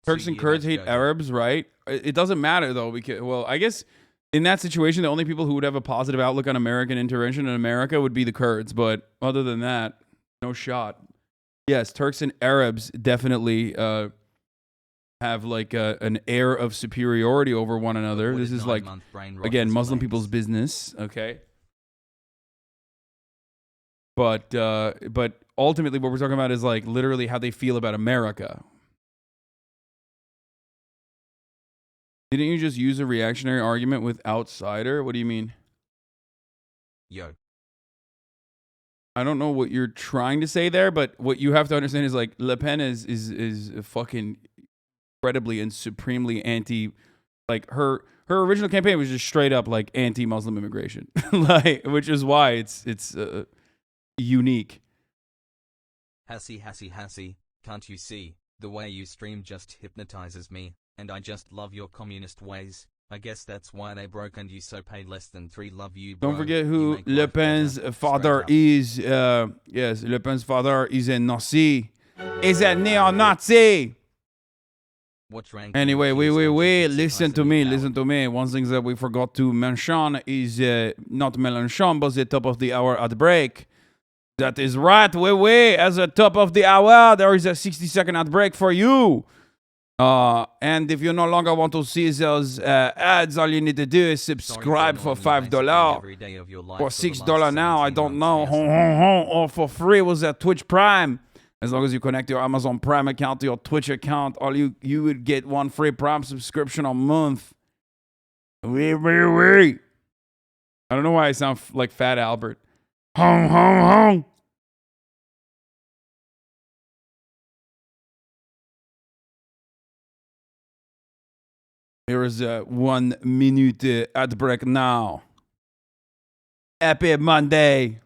Turks and Kurds hate Arabs, right? It doesn't matter though, because well, I guess in that situation, the only people who would have a positive outlook on American intervention in America would be the Kurds. But other than that, no shot. Yes, Turks and Arabs definitely have like an air of superiority over one another. This is like again Muslim people's business, okay? But ultimately, what we're talking about is like literally how they feel about America. Didn't you just use a reactionary argument with outsider? What do you mean? Yo. I don't know what you're trying to say there, but what you have to understand is like Le Pen is fucking incredibly and supremely anti. Like her original campaign was just straight up like anti-Muslim immigration, like which is why it's unique. Hassi, can't you see? The way you stream just hypnotizes me, and I just love your communist ways. I guess that's why they broke and you so pay less than 3. Love you, bro. Don't forget who Le Pen's father is. Yes, Le Pen's father is a Nazi. Is a neo-Nazi. Anyway, wait. Listen to me. One thing that we forgot to mention is not Mélenchon, but the top of the hour ad break. That is right. Wait. As a top of the hour, there is a 60-second ad break for you. And if you no longer want to see those ads, all you need to do is subscribe for $5 or $6 now. I don't know. Or for free with that Twitch Prime. As long as you connect your Amazon Prime account to your Twitch account, you would get 1 free Prime subscription a month. Wait. I don't know why I sound like Fat Albert. Hong. Here is a 1 minute ad break now. Happy Monday.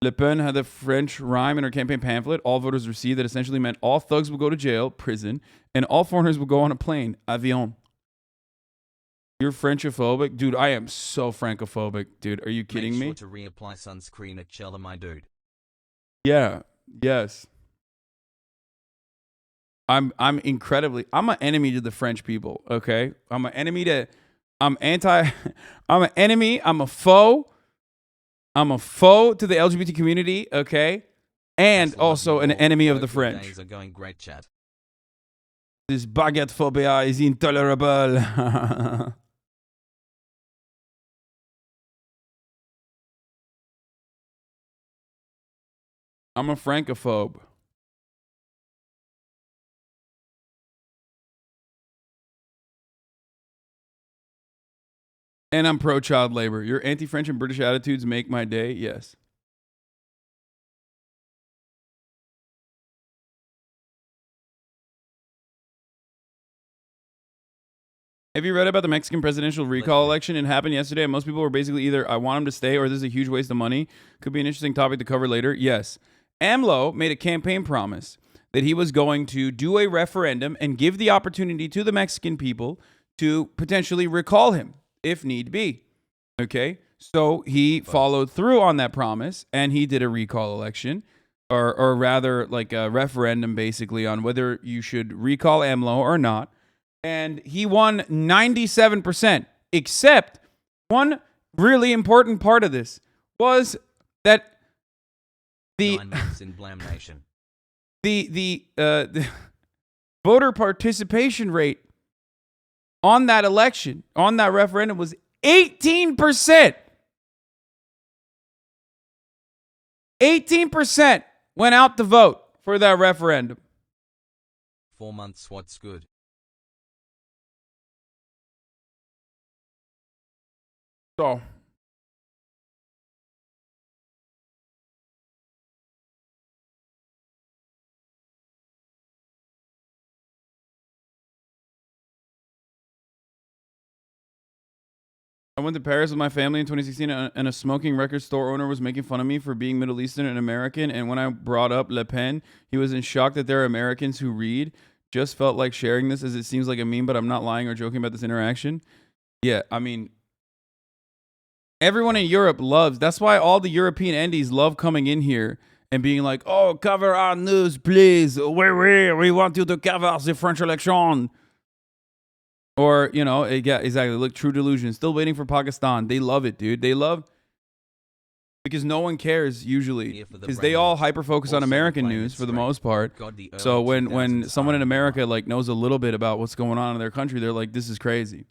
Le Pen had a French rhyme in her campaign pamphlet all voters received that essentially meant all thugs will go to jail, prison, and all foreigners will go on a plane, avion. You're Frenchophobic? Dude, I am so Francophobic. Dude, are you kidding me? Make sure to reapply sunscreen at Chella, my dude. Yeah, yes. I'm an enemy to the French people, okay? I'm an enemy, I'm a foe. I'm a foe to the LGBT community, okay? And also an enemy of the French. Days are going great, chat. This baguette phobia is intolerable. I'm a Francophobe. And I'm pro-child labor. Your anti-French and British attitudes make my day. Yes. Have you read about the Mexican presidential recall election? It happened yesterday, and most people were basically either, I want him to stay, or this is a huge waste of money. Could be an interesting topic to cover later. Yes. AMLO made a campaign promise that he was going to do a referendum and give the opportunity to the Mexican people to potentially recall him, if need be. Okay? So he followed through on that promise, and he did a recall election, or rather like a referendum basically on whether you should recall AMLO or not. And he won 97%, except one really important part of this was that the 9 months in Blam Nation. the voter participation rate on that election, on that referendum, was 18%. 18% went out to vote for that referendum. 4 months, what's good? So. I went to Paris with my family in 2016, and a smoking record store owner was making fun of me for being Middle Eastern and American. And when I brought up Le Pen, he was in shock that there are Americans who read. Just felt like sharing this as it seems like a meme, but I'm not lying or joking about this interaction. Yeah, I mean, everyone in Europe loves. That's why all the European endies love coming in here and being like, "Oh, cover our news, please. We want you to cover the French election." Or, you know, yeah, exactly. Look, True Delusion. Still waiting for Pakistan. They love it, dude. They love, because no one cares usually, because they all hyper focus on American news for the most part. So when someone in America like knows a little bit about what's going on in their country, they're like, this is crazy.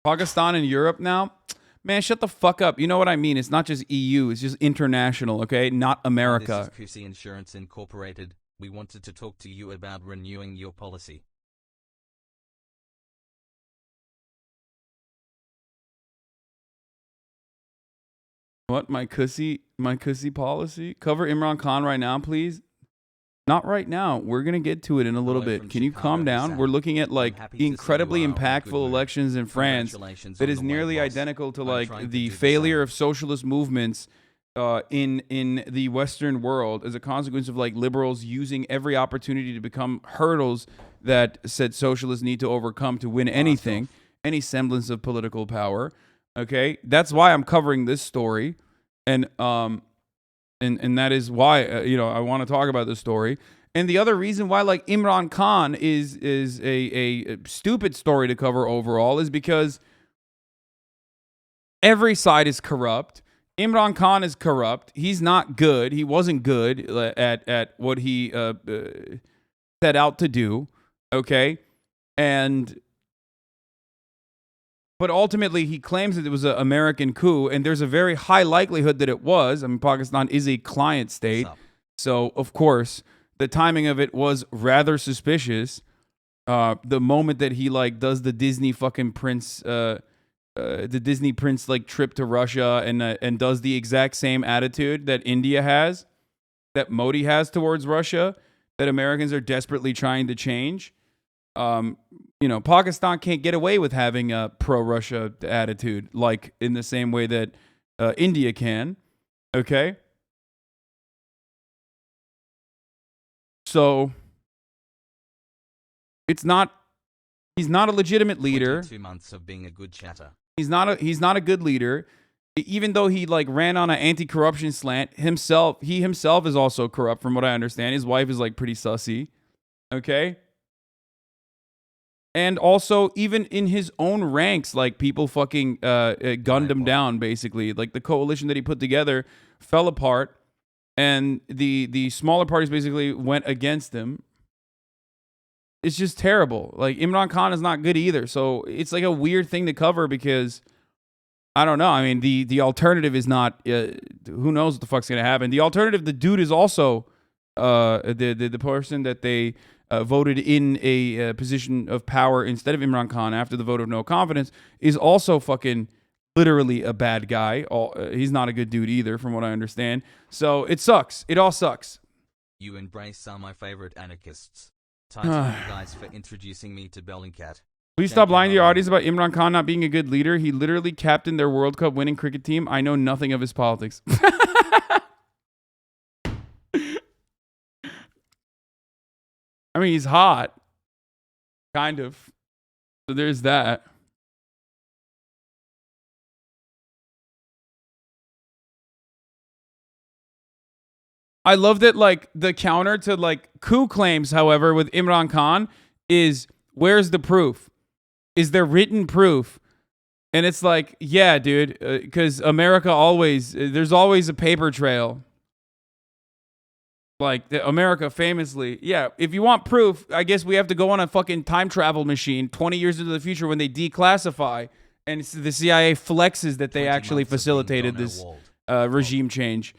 Pakistan and Europe now, man, shut the fuck up. You know what I mean? It's not just EU. It's just international. Okay, not America. This is QC Insurance Incorporated. We wanted to talk to you about renewing your policy. What? My cussy policy? Cover Imran Khan right now, please. Not right now. We're going to get to it in a little bit. Can you calm down? We're looking at like incredibly impactful elections in France that is nearly identical to like the failure of socialist movements in the Western world as a consequence of like liberals using every opportunity to become hurdles that said socialists need to overcome to win anything, any semblance of political power. Okay, that's why I'm covering this story, and that is why I want to talk about this story. And the other reason why like Imran Khan is a stupid story to cover overall is because every side is corrupt. Imran Khan is corrupt. He's not good. He wasn't good at what he set out to do. Okay, but ultimately, he claims that it was an American coup, and there's a very high likelihood that it was. I mean, Pakistan is a client state, so of course, the timing of it was rather suspicious. The moment that he like does the Disney fucking prince, like trip to Russia, and does the exact same attitude that India has, that Modi has towards Russia, that Americans are desperately trying to change. Pakistan can't get away with having a pro-Russia attitude, like in the same way that India can. Okay? So, he's not a legitimate leader. 2 months of being a good chatter. He's not a good leader. Even though he like ran on an anti-corruption slant himself, he himself is also corrupt from what I understand. His wife is like pretty sussy. Okay? And also, even in his own ranks, like people fucking gunned him down, basically. Like the coalition that he put together fell apart, and the smaller parties basically went against him. It's just terrible. Like Imran Khan is not good either. So it's like a weird thing to cover because I don't know. I mean, the alternative is not. Who knows what the fuck's gonna happen? The alternative, the dude is also the person that they voted in a position of power instead of Imran Khan after the vote of no confidence is also fucking literally a bad guy. He's not a good dude either, from what I understand. So it sucks. It all sucks. You embrace are my favorite anarchists. Thanks you guys for introducing me to Bellingcat. Please stop lying to your audience about Imran Khan not being a good leader. He literally captained their World Cup winning cricket team. I know nothing of his politics. I mean, he's hot. Kind of. So there's that. I love that, like, the counter to, like, coup claims, however, with Imran Khan is, where's the proof? Is there written proof? And it's like, yeah, dude, because America always, there's always a paper trail. Like, America famously, yeah, if you want proof, I guess we have to go on a fucking time travel machine 20 years into the future when they declassify, and the CIA flexes that they actually facilitated this regime change.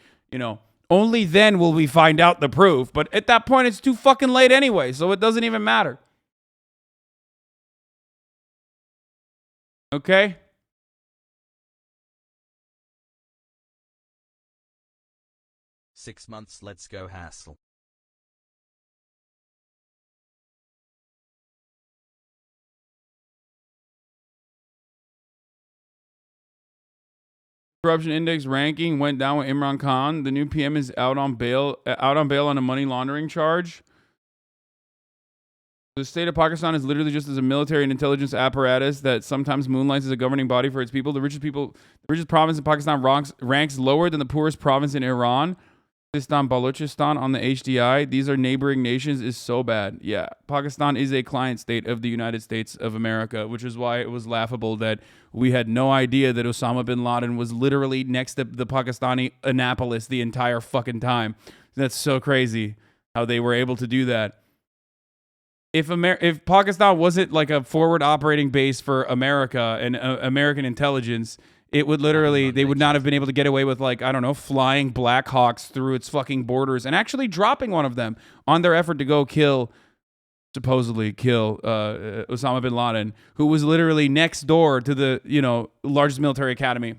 Only then will we find out the proof, but at that point, it's too fucking late anyway, so it doesn't even matter. Okay? Six months, let's go hassle. Corruption index ranking went down with Imran Khan. The new PM is out on bail on a money laundering charge. The state of Pakistan is literally just as a military and intelligence apparatus that sometimes moonlights as a governing body for its people. The richest province in Pakistan ranks lower than the poorest province in Iran. Pakistan, Balochistan on the HDI. These are neighboring nations is so bad. Yeah, Pakistan is a client state of the United States of America, which is why it was laughable that we had no idea that Osama bin Laden was literally next to the Pakistani Annapolis the entire fucking time. That's so crazy how they were able to do that. If Pakistan wasn't like a forward operating base for America and American intelligence, it would literally, they would not have been able to get away with, like, I don't know, flying Black Hawks through its fucking borders and actually dropping one of them on their effort to go supposedly kill Osama bin Laden, who was literally next door to the, largest military academy.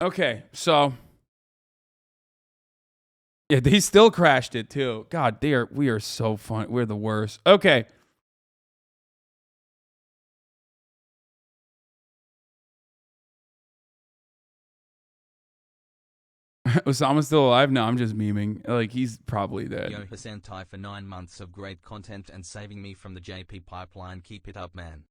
Okay, so yeah, they still crashed it too. God, we are so fun. We're the worst. Okay. Osama's still alive? No, I'm just memeing. Like, he's probably dead. Yo, Hasan for 9 months of great content and saving me from the JP pipeline. Keep it up, man.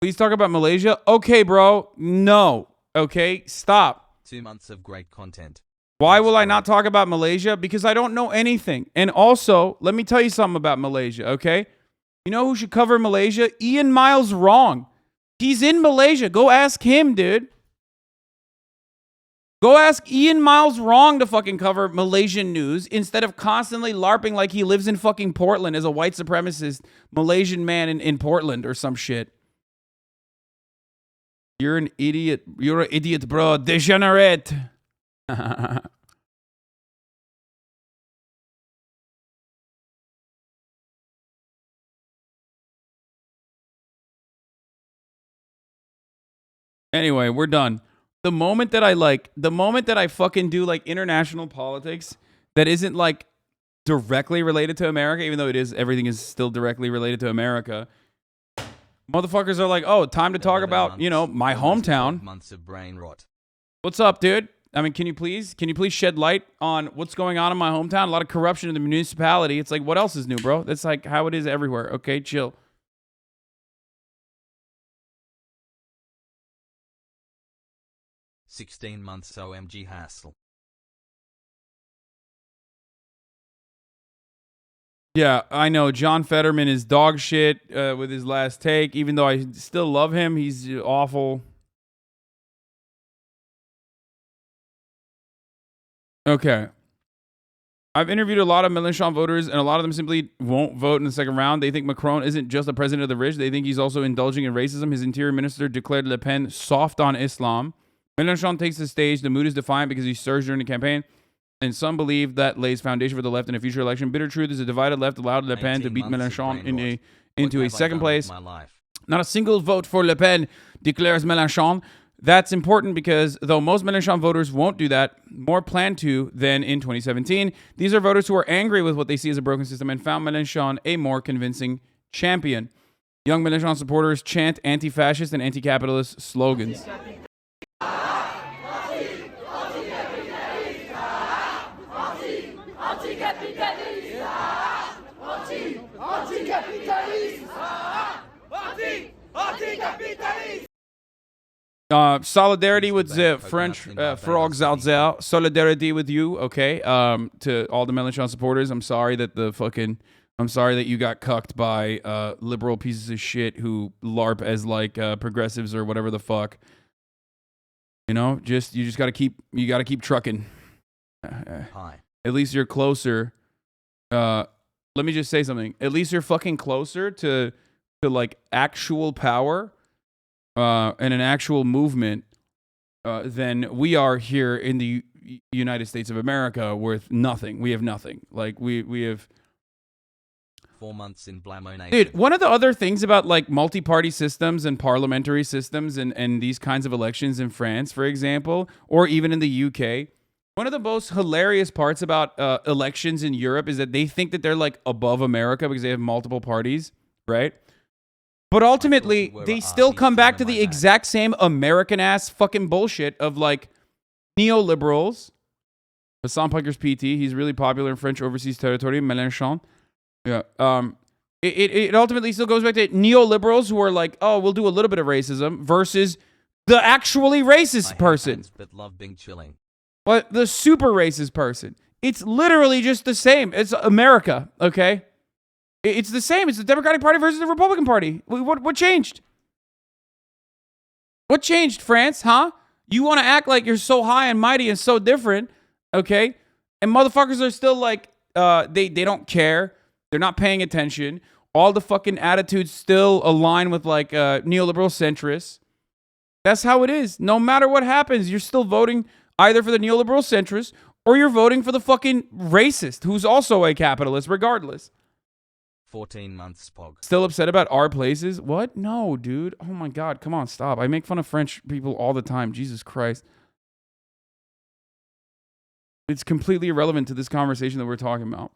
Please talk about Malaysia. Okay, bro. No. Okay, stop. 2 months of great content. Why will I not talk about Malaysia? Because I don't know anything. And also, let me tell you something about Malaysia, okay? You know who should cover Malaysia? Ian Miles Wrong. He's in Malaysia. Go ask him, dude. Go ask Ian Miles Wrong to fucking cover Malaysian news instead of constantly LARPing like he lives in fucking Portland as a white supremacist Malaysian man in Portland or some shit. You're an idiot. You're an idiot, bro. Degenerate. Anyway, we're done. The moment that I fucking do like international politics that isn't like directly related to America, even though everything is still directly related to America. Motherfuckers are like, oh, time to talk about, my hometown. Months of brain rot. What's up, dude? I mean, can you please shed light on what's going on in my hometown? A lot of corruption in the municipality. It's like, what else is new, bro? That's like how it is everywhere. Okay, chill. $16 months OMG hassle. Yeah, I know. John Fetterman is dog shit with his last take. Even though I still love him, he's awful. Okay. I've interviewed a lot of Mélenchon voters, and a lot of them simply won't vote in the second round. They think Macron isn't just the president of the rich. They think he's also indulging in racism. His interior minister declared Le Pen soft on Islam. Mélenchon takes the stage. The mood is defiant because he surged during the campaign. And some believe that lays foundation for the left in a future election. Bitter truth is a divided left allowed Le Pen to beat Mélenchon into a second place. Not a single vote for Le Pen, declares Mélenchon. That's important because though most Mélenchon voters won't do that, more plan to than in 2017. These are voters who are angry with what they see as a broken system and found Mélenchon a more convincing champion. Young Mélenchon supporters chant anti-fascist and anti-capitalist slogans. Solidarity with the French frogs out there. Solidarity with you, okay? To all the Mélenchon supporters, I'm sorry that you got cucked by liberal pieces of shit who LARP as like progressives or whatever the fuck. You just gotta keep trucking. Hi. At least you're closer. Let me just say something. At least you're fucking closer to like actual power. And an actual movement than we are here in the United States of America worth nothing. We have nothing. Like we have 4 months in Blamo Nation. Dude, one of the other things about like multi-party systems and parliamentary systems and these kinds of elections in France, for example, or even in the UK, one of the most hilarious parts about elections in Europe is that they think that they're like above America because they have multiple parties, right? But ultimately, they still come back to the exact same American-ass fucking bullshit of like neoliberals. Hasan Piker's PT, he's really popular in French overseas territory, Mélenchon. Yeah. It ultimately still goes back to neoliberals who are like, oh, we'll do a little bit of racism versus the actually racist person. But love being chilling. But the super racist person. It's literally just the same. It's America, okay? It's the same. It's the Democratic Party versus the Republican Party. What changed? What changed, France, huh? You want to act like you're so high and mighty and so different, okay? And motherfuckers are still like, they don't care. They're not paying attention. All the fucking attitudes still align with like neoliberal centrists. That's how it is. No matter what happens, you're still voting either for the neoliberal centrist or you're voting for the fucking racist who's also a capitalist regardless. 14 months, Pog. Still upset about our places? What? No, dude. Oh my God. Come on, stop. I make fun of French people all the time. Jesus Christ. It's completely irrelevant to this conversation that we're talking about.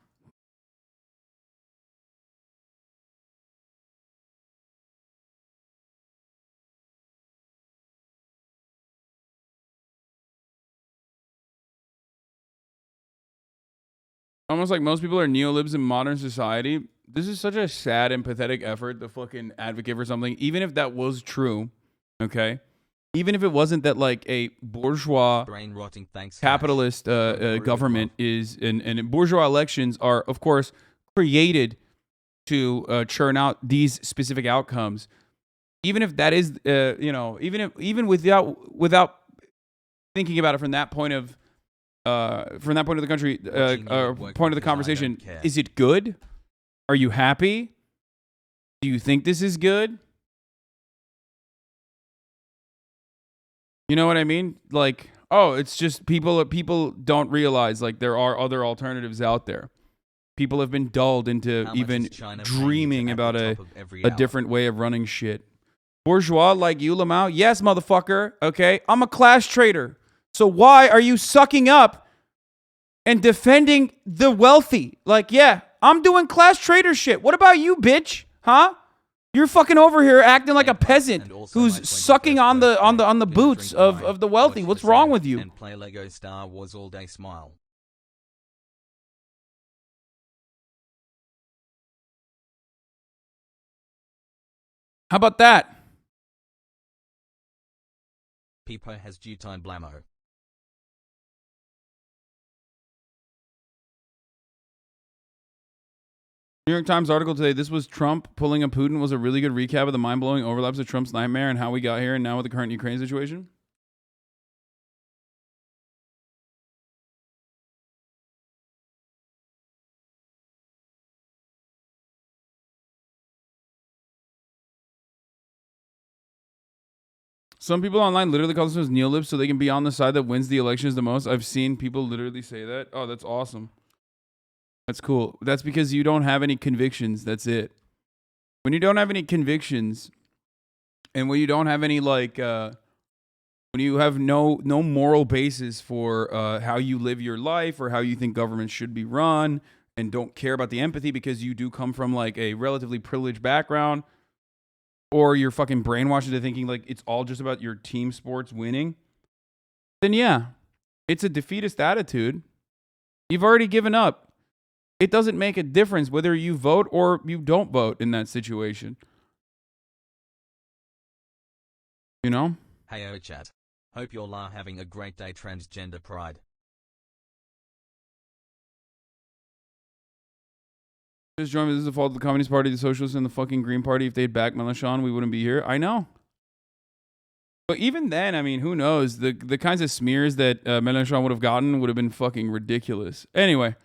Almost like most people are neolibs in modern society. This is such a sad and pathetic effort to fucking advocate for something, even if that was true, okay? Even if it wasn't that like a bourgeois Brain rotting, thanks, capitalist government is, and bourgeois elections are, of course, created to churn out these specific outcomes. Even if that is, even without thinking about it from that point of the country, point of the conversation, is it good? Are you happy? Do you think this is good? You know what I mean? Like, oh, it's just people don't realize like there are other alternatives out there. People have been dulled into even dreaming about a different way of running shit. Bourgeois like you, Lamau? Yes, motherfucker. Okay, I'm a class traitor. So why are you sucking up and defending the wealthy? Like, yeah, I'm doing class traitor shit. What about you, bitch? Huh? You're fucking over here acting like a peasant who's sucking on the boots of the wealthy. What's wrong with you? And play Lego Star Wars all day, smile. How about that? Peepo has due time blammo. New York Times article today, this was Trump pulling a Putin, was a really good recap of the mind-blowing overlaps of Trump's nightmare and how we got here and now with the current Ukraine situation. Some people online literally call themselves neolibs so they can be on the side that wins the elections the most. I've seen people literally say that. Oh, that's awesome. That's cool. That's because you don't have any convictions. That's it. When you don't have any convictions and when you don't have any like when you have no moral basis for how you live your life or how you think government should be run and don't care about the empathy because you do come from like a relatively privileged background, or you're fucking brainwashed into thinking like it's all just about your team sports winning, then yeah, it's a defeatist attitude. You've already given up. It doesn't make a difference whether you vote or you don't vote in that situation. You know? Hey, chat. Hope you're all having a great day, transgender pride. Just join me. This is the fault of the Communist Party, the Socialists, and the fucking Green Party. If they'd backed Mélenchon, we wouldn't be here. I know. But even then, I mean, who knows? The kinds of smears that Mélenchon would have gotten would have been fucking ridiculous. Anyway.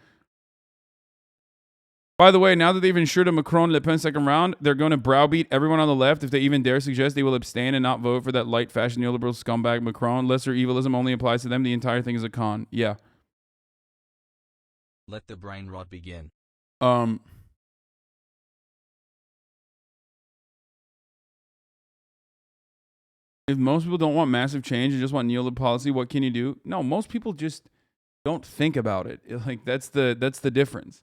By the way, now that they've ensured a Macron-Le Pen second round, they're going to browbeat everyone on the left if they even dare suggest they will abstain and not vote for that light-fashion neoliberal scumbag Macron. Lesser evilism only applies to them. The entire thing is a con. Yeah. Let the brain rot begin. If most people don't want massive change and just want neoliberal policy, what can you do? No, most people just don't think about it. Like that's the difference.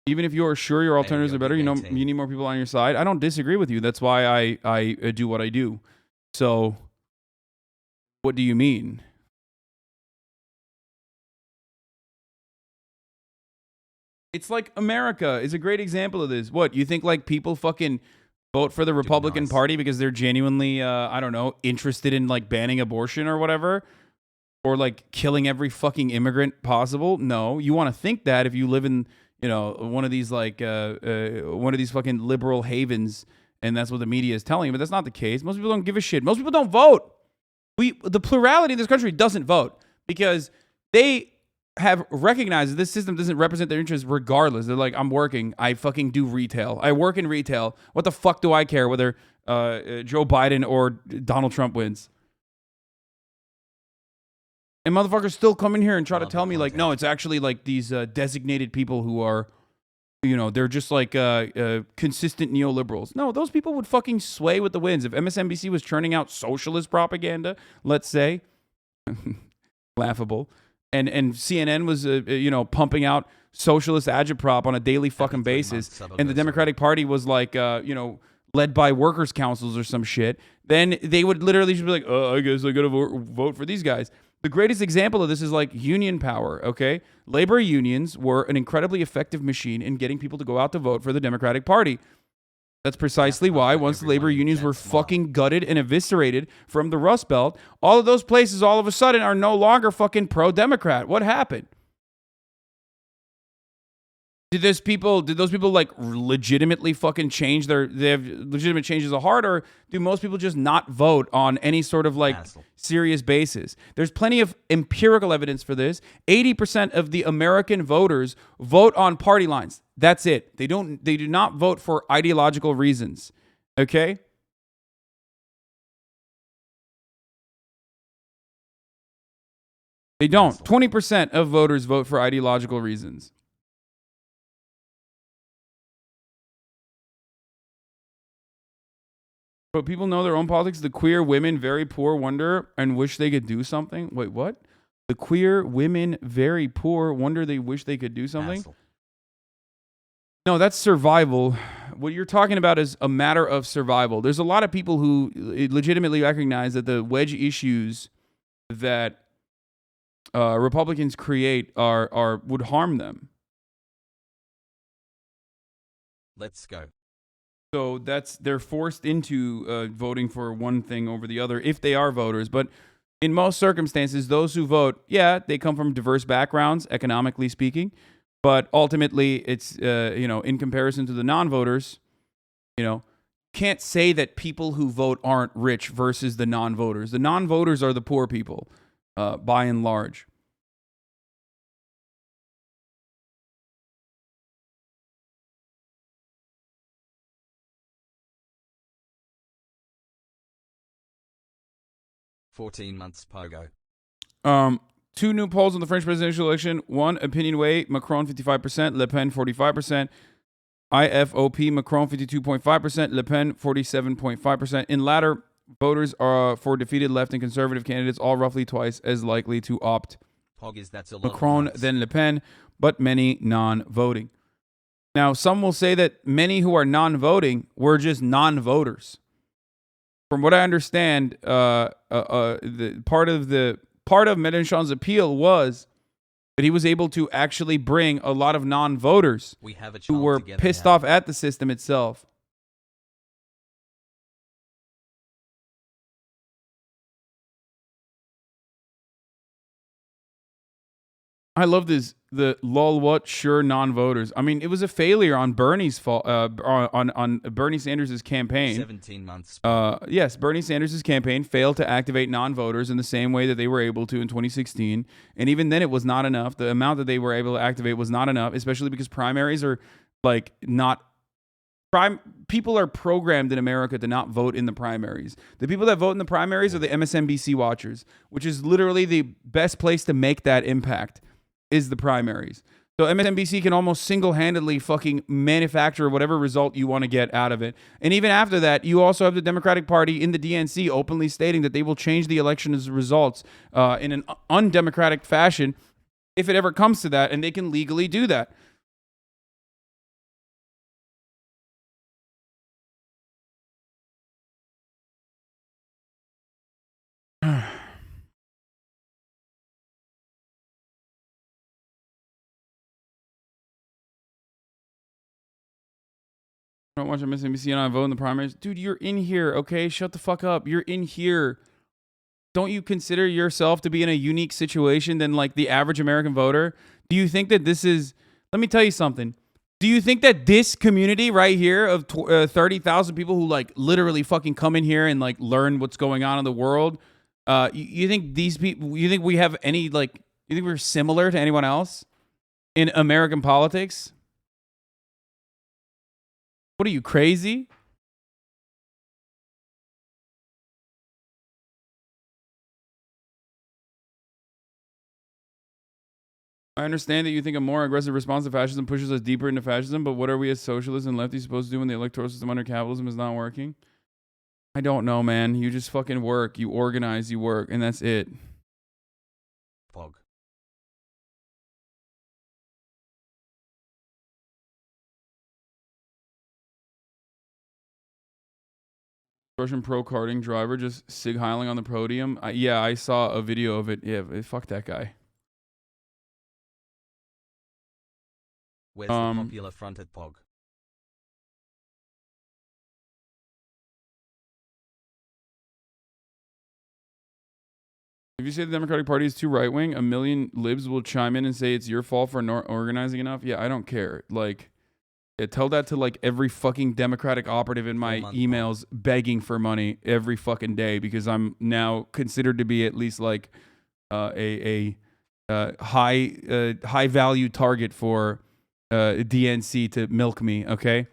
Even if you are sure your alternatives are better, you need more people on your side. I don't disagree with you. That's why I do what I do. So, what do you mean? It's like America is a great example of this. What, you think like people fucking vote for the Republican Party because they're genuinely, I don't know, interested in like banning abortion or whatever? Or like killing every fucking immigrant possible? No, you want to think that if you live in, you know, one of these like one of these fucking liberal havens, and that's what the media is telling you, but that's not the case. Most people don't give a shit. Most people don't vote. The plurality in this country doesn't vote because they have recognized that this system doesn't represent their interests regardless. They're like, I'm working. I fucking do retail. I work in retail. What the fuck do I care whether Joe Biden or Donald Trump wins? And motherfuckers still come in here and try to tell me, like, no, it's actually like these designated people who are, you know, they're just like consistent neoliberals. No, those people would fucking sway with the winds. If MSNBC was churning out socialist propaganda, let's say, laughable, and CNN was, you know, pumping out socialist agitprop on a daily fucking basis, and the Democratic Party was like, you know, led by workers' councils or some shit, then they would literally just be like, I guess I gotta vote for these guys. The greatest example of this is like union power, okay? Labor unions were an incredibly effective machine in getting people to go out to vote for the Democratic Party. That's precisely why once the labor unions were fucking gutted and eviscerated from the Rust Belt, all of those places all of a sudden are no longer fucking pro-Democrat. What happened? Did those people like legitimately fucking change they have legitimate changes of heart, or do most people just not vote on any sort of like serious basis? There's plenty of empirical evidence for this. 80% of the American voters vote on party lines. That's it. They do not vote for ideological reasons. Okay? They don't. 20% of voters vote for ideological reasons. But people know their own politics. The queer women, very poor, wonder and wish they could do something. Wait, what? The queer women, very poor, wonder they wish they could do something? No, that's survival. What you're talking about is a matter of survival. There's a lot of people who legitimately recognize that the wedge issues that Republicans create would harm them. Let's go. So they're forced into voting for one thing over the other if they are voters. But in most circumstances, those who vote, yeah, they come from diverse backgrounds, economically speaking. But ultimately, it's, you know, in comparison to the non-voters, you know, can't say that people who vote aren't rich versus the non-voters. The non-voters are the poor people, by and large. $14 pogo. 2 new polls on the French presidential election. One, opinion weight, Macron 55%, Le Pen 45%. IFOP, Macron 52.5%, Le Pen 47.5%. In latter, voters are for defeated left and conservative candidates, all roughly twice as likely to opt Macron than Le Pen, but many non-voting. Now, some will say that many who are non-voting were just non-voters. From what I understand, the part of Mélenchon's appeal was that he was able to actually bring a lot of non-voters who were pissed off at the system itself. I love this. The lol what sure non-voters. I mean, it was a failure on Bernie's fault. On Bernie Sanders' campaign. 17 months. Yes, Bernie Sanders' campaign failed to activate non-voters in the same way that they were able to in 2016, and even then, it was not enough. The amount that they were able to activate was not enough, especially because primaries are like not. People are programmed in America to not vote in the primaries. The people that vote in the primaries are the MSNBC watchers, which is literally the best place to make that impact. Is the primaries. So MSNBC can almost single-handedly fucking manufacture whatever result you want to get out of it. And even after that, you also have the Democratic Party in the DNC openly stating that they will change the election's results in an undemocratic fashion if it ever comes to that, and they can legally do that. Don't watch MSNBC and I vote in the primaries. Dude, you're in here, okay? Shut the fuck up. You're in here. Don't you consider yourself to be in a unique situation than like the average American voter? Do you think that this is... Let me tell you something. Do you think that this community right here of 30,000 people who like literally fucking come in here and like learn what's going on in the world, you think these people... You think we have any like... You think we're similar to anyone else in American politics? What are you, crazy? I understand that you think a more aggressive response to fascism pushes us deeper into fascism, but what are we as socialists and lefties supposed to do when the electoral system under capitalism is not working? I don't know, man. You just fucking work. You organize, you work, and that's it. Pog. Russian pro karting driver just sig heiling on the podium. Yeah, I saw a video of it. Yeah, fuck that guy. Where's the popular front at Pog? If you say the Democratic Party is too right-wing, a million libs will chime in and say it's your fault for not organizing enough. Yeah, I don't care. Like... Yeah, tell that to like every fucking Democratic operative in my emails begging for money every fucking day because I'm now considered to be at least like a high value target for DNC to milk me. Okay,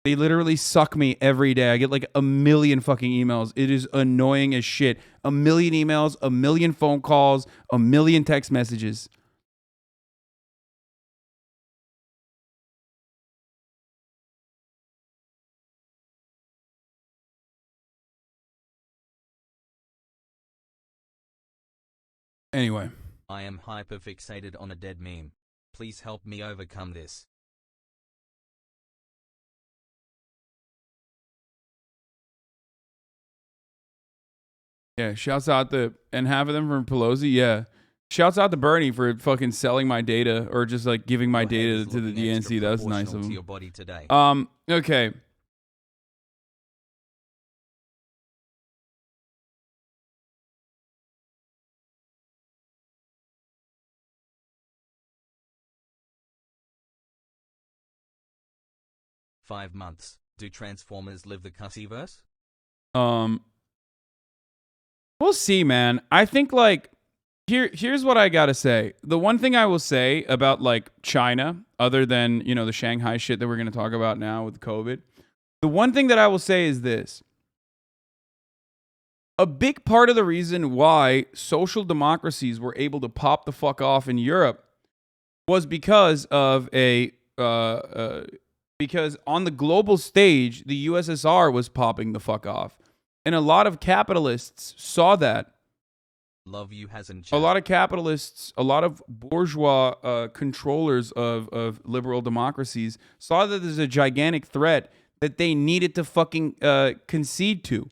they literally suck me every day. I get like a million fucking emails. It is annoying as shit. A million emails, a million phone calls, a million text messages. Anyway. I am hyperfixated on a dead meme. Please help me overcome this. Yeah, shouts out and half of them from Pelosi, yeah. Shouts out to Bernie for fucking selling my data or just like giving my data to the DNC. That was nice of him. Your body today. Okay. "5 months. Do Transformers live the Cussieverse?" We'll see, man. I think like here's what I gotta say. The one thing I will say about like China, other than the Shanghai shit that we're gonna talk about now with COVID, the one thing that I will say is this: a big part of the reason why social democracies were able to pop the fuck off in Europe was because of because on the global stage, the USSR was popping the fuck off. And a lot of capitalists saw that. Love you, Hasan. A lot of capitalists, a lot of bourgeois controllers of liberal democracies saw that there's a gigantic threat that they needed to fucking concede to.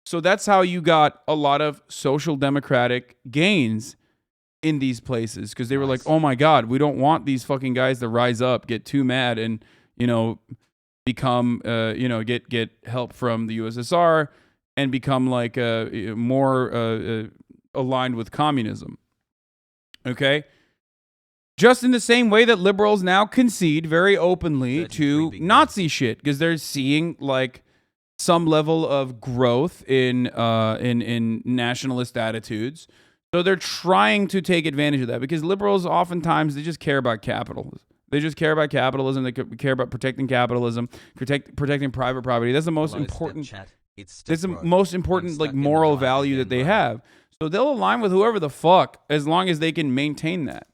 So that's how you got a lot of social democratic gains in these places, because they were like, oh my God, we don't want these fucking guys to rise up, get too mad, and become get help from the USSR and become like more aligned with communism. Okay, Just in the same way that liberals now concede very openly to Nazi shit, because they're seeing like some level of growth in nationalist attitudes. So they're trying to take advantage of that, because liberals oftentimes they just care about capitalism. They just care about capitalism. They care about protecting capitalism, protecting private property. That's the most important. That's the most important like moral value that they have. So they'll align with whoever the fuck as long as they can maintain that.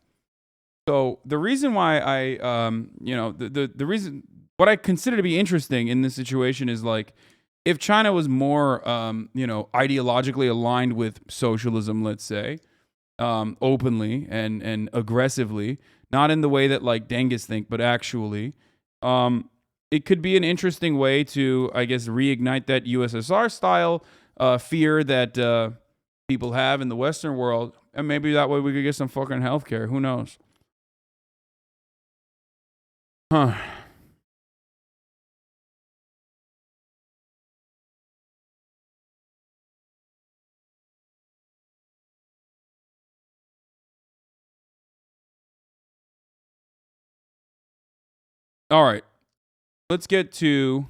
So the reason why I, the reason what I consider to be interesting in this situation is like, if China was more, ideologically aligned with socialism, let's say, openly and aggressively, not in the way that like Dengists think, but actually, it could be an interesting way to, I guess, reignite that USSR style fear that people have in the Western world, and maybe that way we could get some fucking healthcare. Who knows? Huh. All right. Let's get to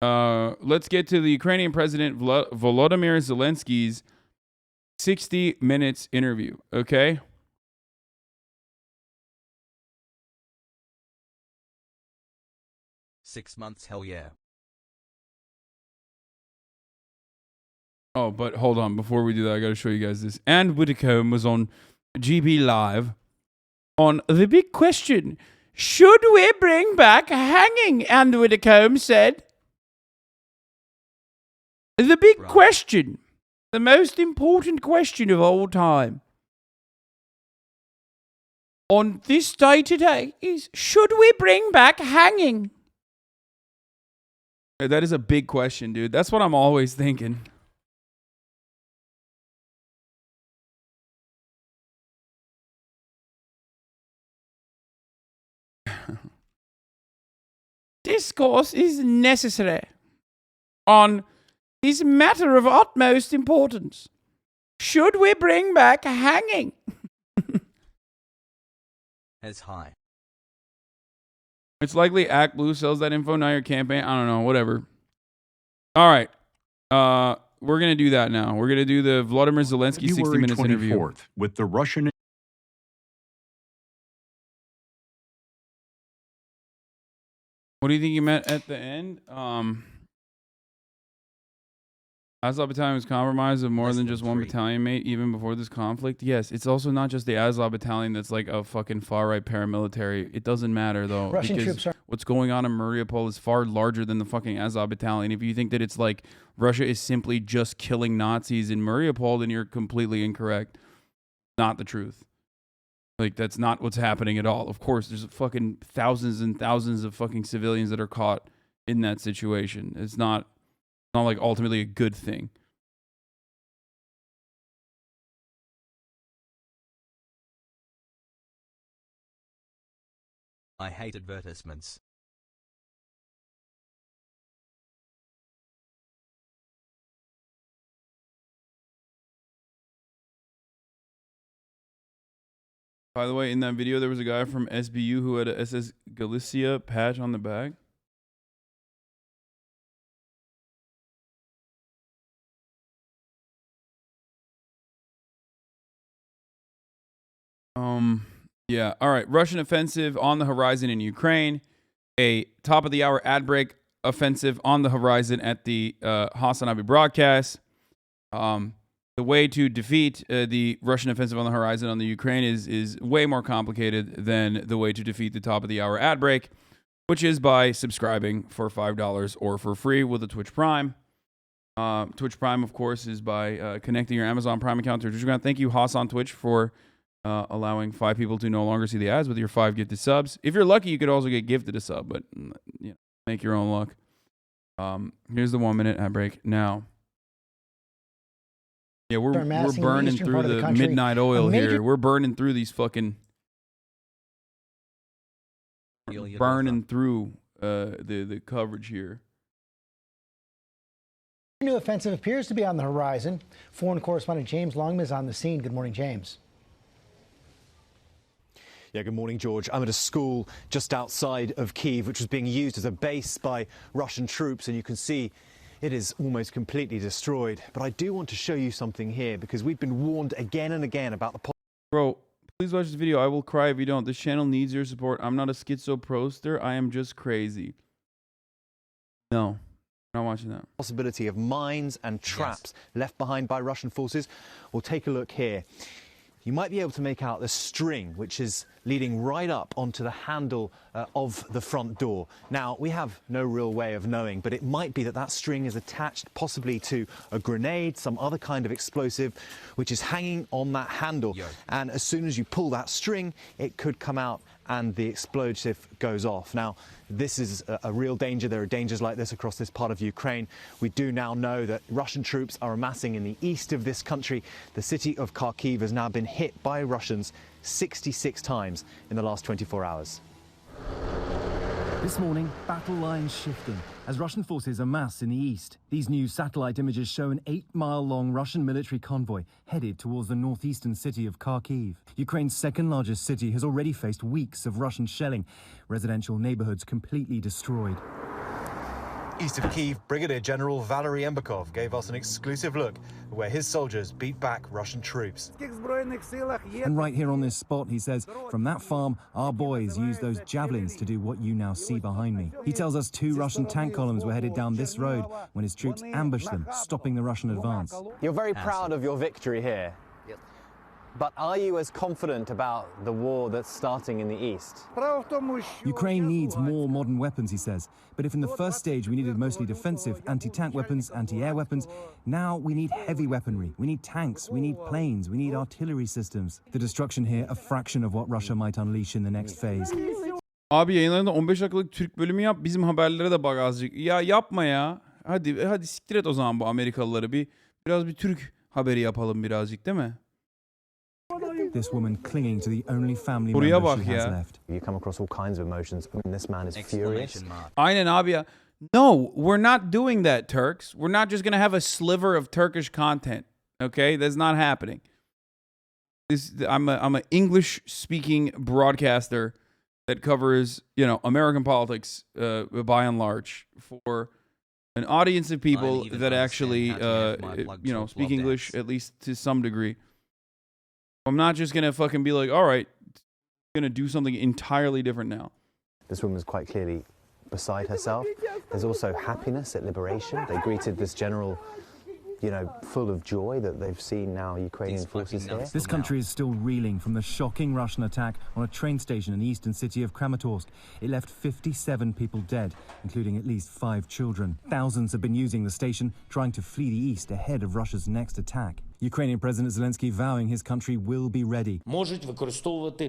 the Ukrainian President Volodymyr Zelensky's 60 minutes interview, okay? Six months, hell yeah. Oh, but hold on. Before we do that, I got to show you guys this. And Whitcomb was on GB Live on the big question. Should we bring back hanging? And Whitcomb said, the big question, the most important question of all time on this day today is, should we bring back hanging? That is a big question, dude. That's what I'm always thinking. Discourse is necessary on this matter of utmost importance. Should we bring back hanging? As high. It's likely Act Blue sells that info. Now your campaign. I don't know. Whatever. All right. We're going to do that now. We're going to do the Volodymyr Zelensky 60 minutes interview. With the Russian. What do you think you meant at the end? Azov battalion was compromised of more than just one battalion mate even before this conflict. Yes, it's also not just the Azov battalion that's like a fucking far-right paramilitary. It doesn't matter though. Russian troops are what's going on in Mariupol is far larger than the fucking Azov battalion. If you think that it's like Russia is simply just killing Nazis in Mariupol, then you're completely incorrect. Not the truth. Like, that's not what's happening at all. Of course, there's fucking thousands and thousands of fucking civilians that are caught in that situation. It's not like ultimately a good thing. I hate advertisements. By the way, in that video, there was a guy from SBU who had a SS Galicia patch on the back. Yeah. All right. Russian offensive on the horizon in Ukraine. A top of the hour ad break offensive on the horizon at the HasanAbi broadcast. The way to defeat the Russian offensive on the horizon on the Ukraine is way more complicated than the way to defeat the top of the hour ad break, which is by subscribing for $5 or for free with a Twitch Prime. Twitch Prime, of course, is by connecting your Amazon Prime account to your Twitch account. Thank you, Hasan Twitch, for allowing 5 people to no longer see the ads with your 5 gifted subs. If you're lucky, you could also get gifted a sub, but make your own luck. Here's the 1-minute ad break now. Yeah, we're burning through the midnight oil here. We're burning through these fucking burning through the coverage here. New offensive appears to be on the horizon. Foreign correspondent James Longman is on the scene. Good morning, James. Yeah, good morning, George. I'm at a school just outside of Kyiv, which was being used as a base by Russian troops, and you can see it is almost completely destroyed. But I do want to show you something here, because we've been warned again and again about the... Bro, please watch this video. I will cry if you don't. This channel needs your support. I'm not a schizo proster. I am just crazy. No, I'm not watching that. Possibility of mines and traps left behind by Russian forces. We'll take a look here. You might be able to make out the string, which is leading right up onto the handle of the front door. Now, we have no real way of knowing, but it might be that that string is attached possibly to a grenade, some other kind of explosive, which is hanging on that handle. And as soon as you pull that string, it could come out and the explosive goes off. Now, this is a real danger. There are dangers like this across this part of Ukraine. We do now know that Russian troops are amassing in the east of this country. The city of Kharkiv has now been hit by Russians 66 times in the last 24 hours. This morning, battle lines shifting as Russian forces amass in the east. These new satellite images show an 8-mile-long Russian military convoy headed towards the northeastern city of Kharkiv. Ukraine's second-largest city has already faced weeks of Russian shelling, residential neighborhoods completely destroyed. East of Kyiv, Brigadier General Valery Embakov gave us an exclusive look at where his soldiers beat back Russian troops. And right here on this spot, he says, from that farm, our boys used those javelins to do what you now see behind me. He tells us 2 Russian tank columns were headed down this road when his troops ambushed them, stopping the Russian advance. You're very proud of your victory here. But are you as confident about the war that's starting in the east? Ukraine needs more modern weapons, he says. But if in the first stage we needed mostly defensive anti-tank weapons, anti-air weapons, now we need heavy weaponry. We need tanks, we need planes, we need artillery systems. The destruction here, a fraction of what Russia might unleash in the next phase. Abi yayınlarında 15 dakikalık Türk bölümü yap. Bizim haberlere de bak azıcık. Ya yapma ya. Hadi siktir et o zaman bu Amerikalıları. Biraz bir Türk haberi yapalım birazcık, değil mi? This woman clinging to the only family member she has left. You come across all kinds of emotions. I mean, this man is furious. Aynen abi ya. No, we're not doing that, Turks. We're not just going to have a sliver of Turkish content. Okay? That's not happening. I'm an English-speaking broadcaster that covers, American politics by and large for an audience of people that actually, speak English at least to some degree. I'm not just going to fucking be like, all right, I'm going to do something entirely different now. This woman is quite clearly beside herself. There's also happiness at liberation. They greeted this general, full of joy that they've seen now Ukrainian forces here. This country is still reeling from the shocking Russian attack on a train station in the eastern city of Kramatorsk. It left 57 people dead, including at least 5 children. Thousands have been using the station, trying to flee the east ahead of Russia's next attack. Ukrainian President Zelensky vowing his country will be ready,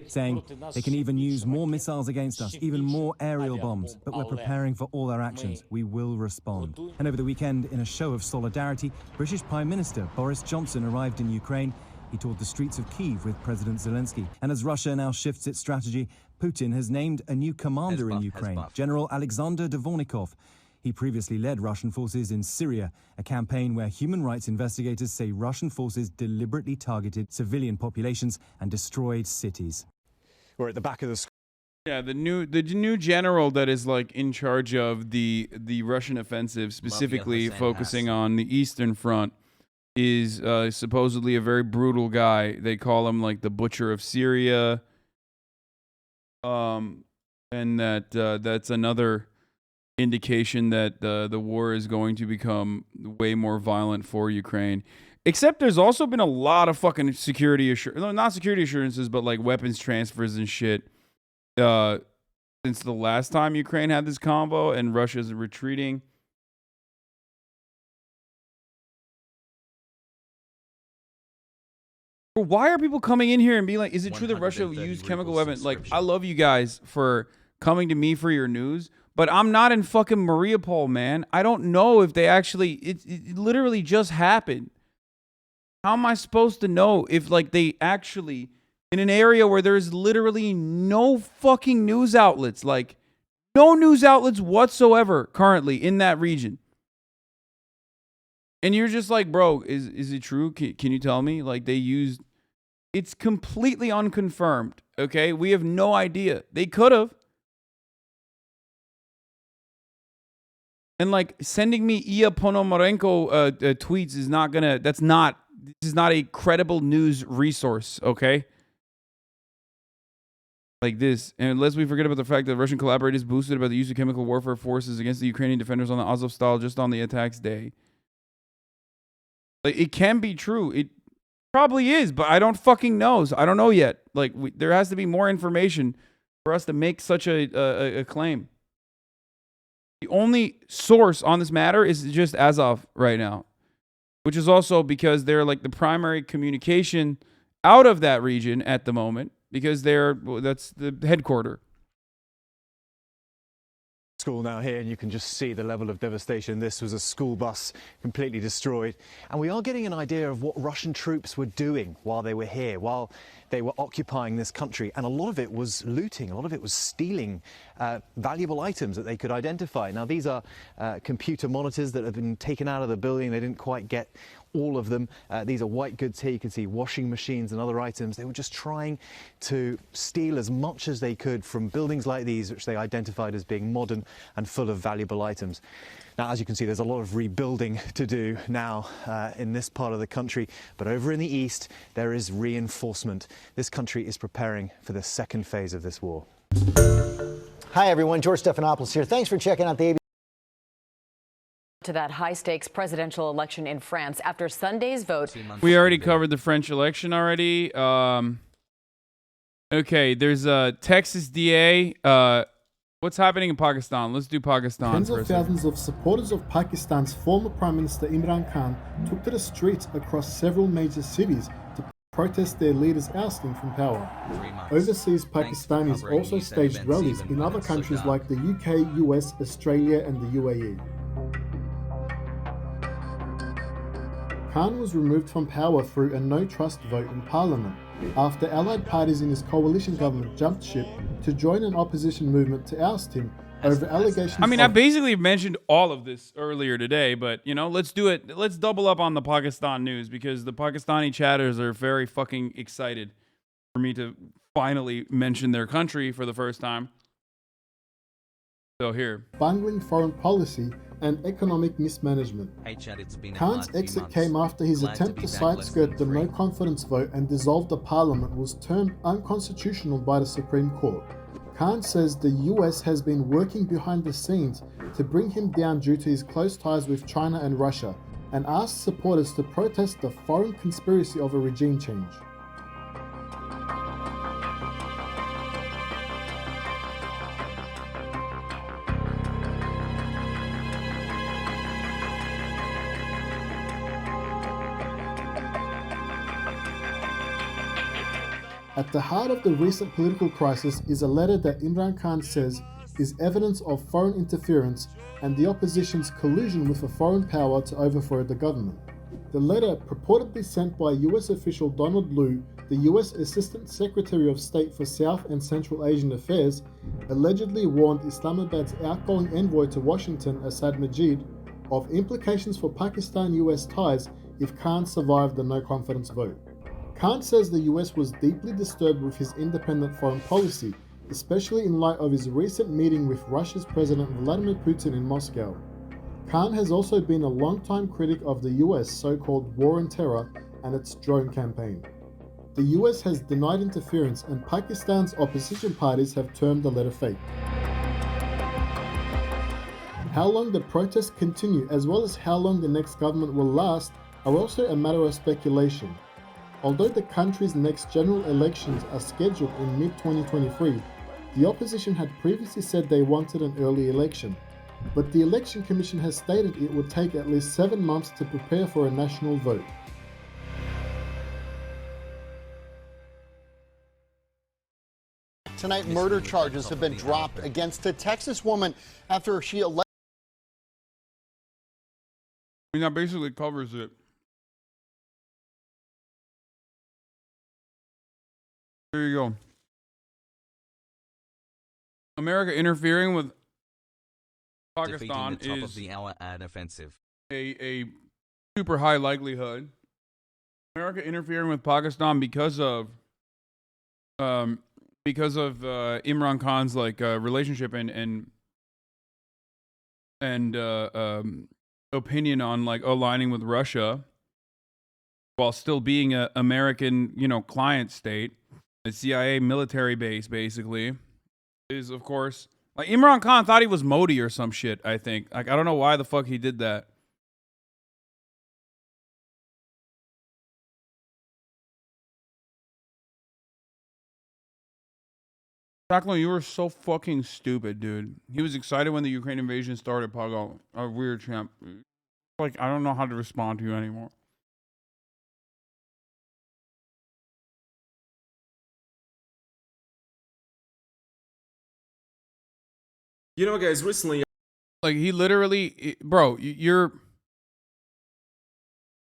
saying they can even use more missiles against us, even more aerial bombs, but we're preparing for all our actions. We will respond. And over the weekend, in a show of solidarity, British Prime Minister Boris Johnson arrived in Ukraine. He toured the streets of Kyiv with President Zelensky. And as Russia now shifts its strategy, Putin has named a new commander in Ukraine, General Alexander Dvornikov. He previously led Russian forces in Syria, a campaign where human rights investigators say Russian forces deliberately targeted civilian populations and destroyed cities. We're at the back of the screen. Yeah, the new general that is like in charge of the Russian offensive, specifically focusing on the Eastern Front, is supposedly a very brutal guy. They call him like the Butcher of Syria, and that's another indication that the war is going to become way more violent for Ukraine. Except there's also been a lot of fucking security not security assurances, but like weapons transfers and shit since the last time Ukraine had this combo and Russia's retreating. Why are people coming in here and being like, is it true that Russia used chemical weapons? Like, I love you guys for coming to me for your news, but I'm not in fucking Mariupol, man. I don't know if they actually, it literally just happened. How am I supposed to know if like they actually, in an area where there's literally no fucking news outlets, like no news outlets whatsoever currently in that region. And you're just like, bro, is it true? Can you tell me? Like they used, it's completely unconfirmed Okay, we have no idea. They could have. And like sending me Iya Ponomarenko tweets is not gonna. This is not a credible news resource. Okay. Like this, and unless we forget about the fact that Russian collaborators boasted about the use of chemical warfare forces against the Ukrainian defenders on the Azovstal just on the attack's day. Like, it can be true. It probably is, but I don't fucking know. So I don't know yet. Like, there has to be more information for us to make such a claim. The only source on this matter is just Azov right now, which is also because they're like the primary communication out of that region at the moment. Because that's the headquarters. School now here, and you can just see the level of devastation. This was a school bus completely destroyed. And we are getting an idea of what Russian troops were doing while they were here, while they were occupying this country. And a lot of it was looting, a lot of it was stealing valuable items that they could identify. Now, these are computer monitors that have been taken out of the building. They didn't quite get all of them. These are white goods here. You can see washing machines and other items. They were just trying to steal as much as they could from buildings like these, which they identified as being modern and full of valuable items. Now, as you can see, there's a lot of rebuilding to do now in this part of the country. But over in the east, there is reinforcement. This country is preparing for the second phase of this war. Hi, everyone. George Stephanopoulos here. Thanks for checking out the ABC. To that high-stakes presidential election in France after Sunday's vote. We already covered the French election already. Okay, there's a Texas DA. What's happening in Pakistan? Let's do Pakistan. Tens of thousands of supporters of Pakistan's former Prime Minister Imran Khan took to the streets across several major cities to protest their leader's ousting from power. Overseas Pakistanis also staged rallies in other countries like the UK, US, Australia and the UAE. Khan was removed from power through a no-trust vote in Parliament after allied parties in his coalition government jumped ship to join an opposition movement to oust him over allegations. I mean, I basically mentioned all of this earlier today, but, you know, let's do it. Let's double up on the Pakistan news because the Pakistani chatters are very fucking excited for me to finally mention their country for the first time. So here. Bungling foreign policy and economic mismanagement. Khan's exit came after his attempt to side-skirt the no-confidence vote and dissolve the parliament was termed unconstitutional by the Supreme Court. Khan says the US has been working behind the scenes to bring him down due to his close ties with China and Russia, and asked supporters to protest the foreign conspiracy of a regime change. At the heart of the recent political crisis is a letter that Imran Khan says is evidence of foreign interference and the opposition's collusion with a foreign power to overthrow the government. The letter, purportedly sent by US official Donald Lu, the US Assistant Secretary of State for South and Central Asian Affairs, allegedly warned Islamabad's outgoing envoy to Washington, Asad Majid, of implications for Pakistan-US ties if Khan survived the no-confidence vote. Khan says the US was deeply disturbed with his independent foreign policy, especially in light of his recent meeting with Russia's President Vladimir Putin in Moscow. Khan has also been a longtime critic of the US so-called war on terror and its drone campaign. The US has denied interference and Pakistan's opposition parties have termed the letter fake. How long the protests continue as well as how long the next government will last are also a matter of speculation. Although the country's next general elections are scheduled in mid-2023, the opposition had previously said they wanted an early election, but the Election Commission has stated it would take at least 7 months to prepare for a national vote. Tonight, murder charges have been dropped against a Texas woman after she alleged. I mean, that basically covers it. There you go. America interfering with Pakistan the top is of the hour ad offensive. A super high likelihood. America interfering with Pakistan because of because of Imran Khan's like relationship and opinion on like aligning with Russia while still being a American, client state, the CIA military base basically is of course like Imran Khan thought he was Modi or some shit, I think. Like I don't know why the fuck he did that. Jacqueline, you were so fucking stupid, dude. He was excited when the Ukraine invasion started, Pago. A weird champ. Like, I don't know how to respond to you anymore. You know, guys, recently... Like, he literally... Bro, you're...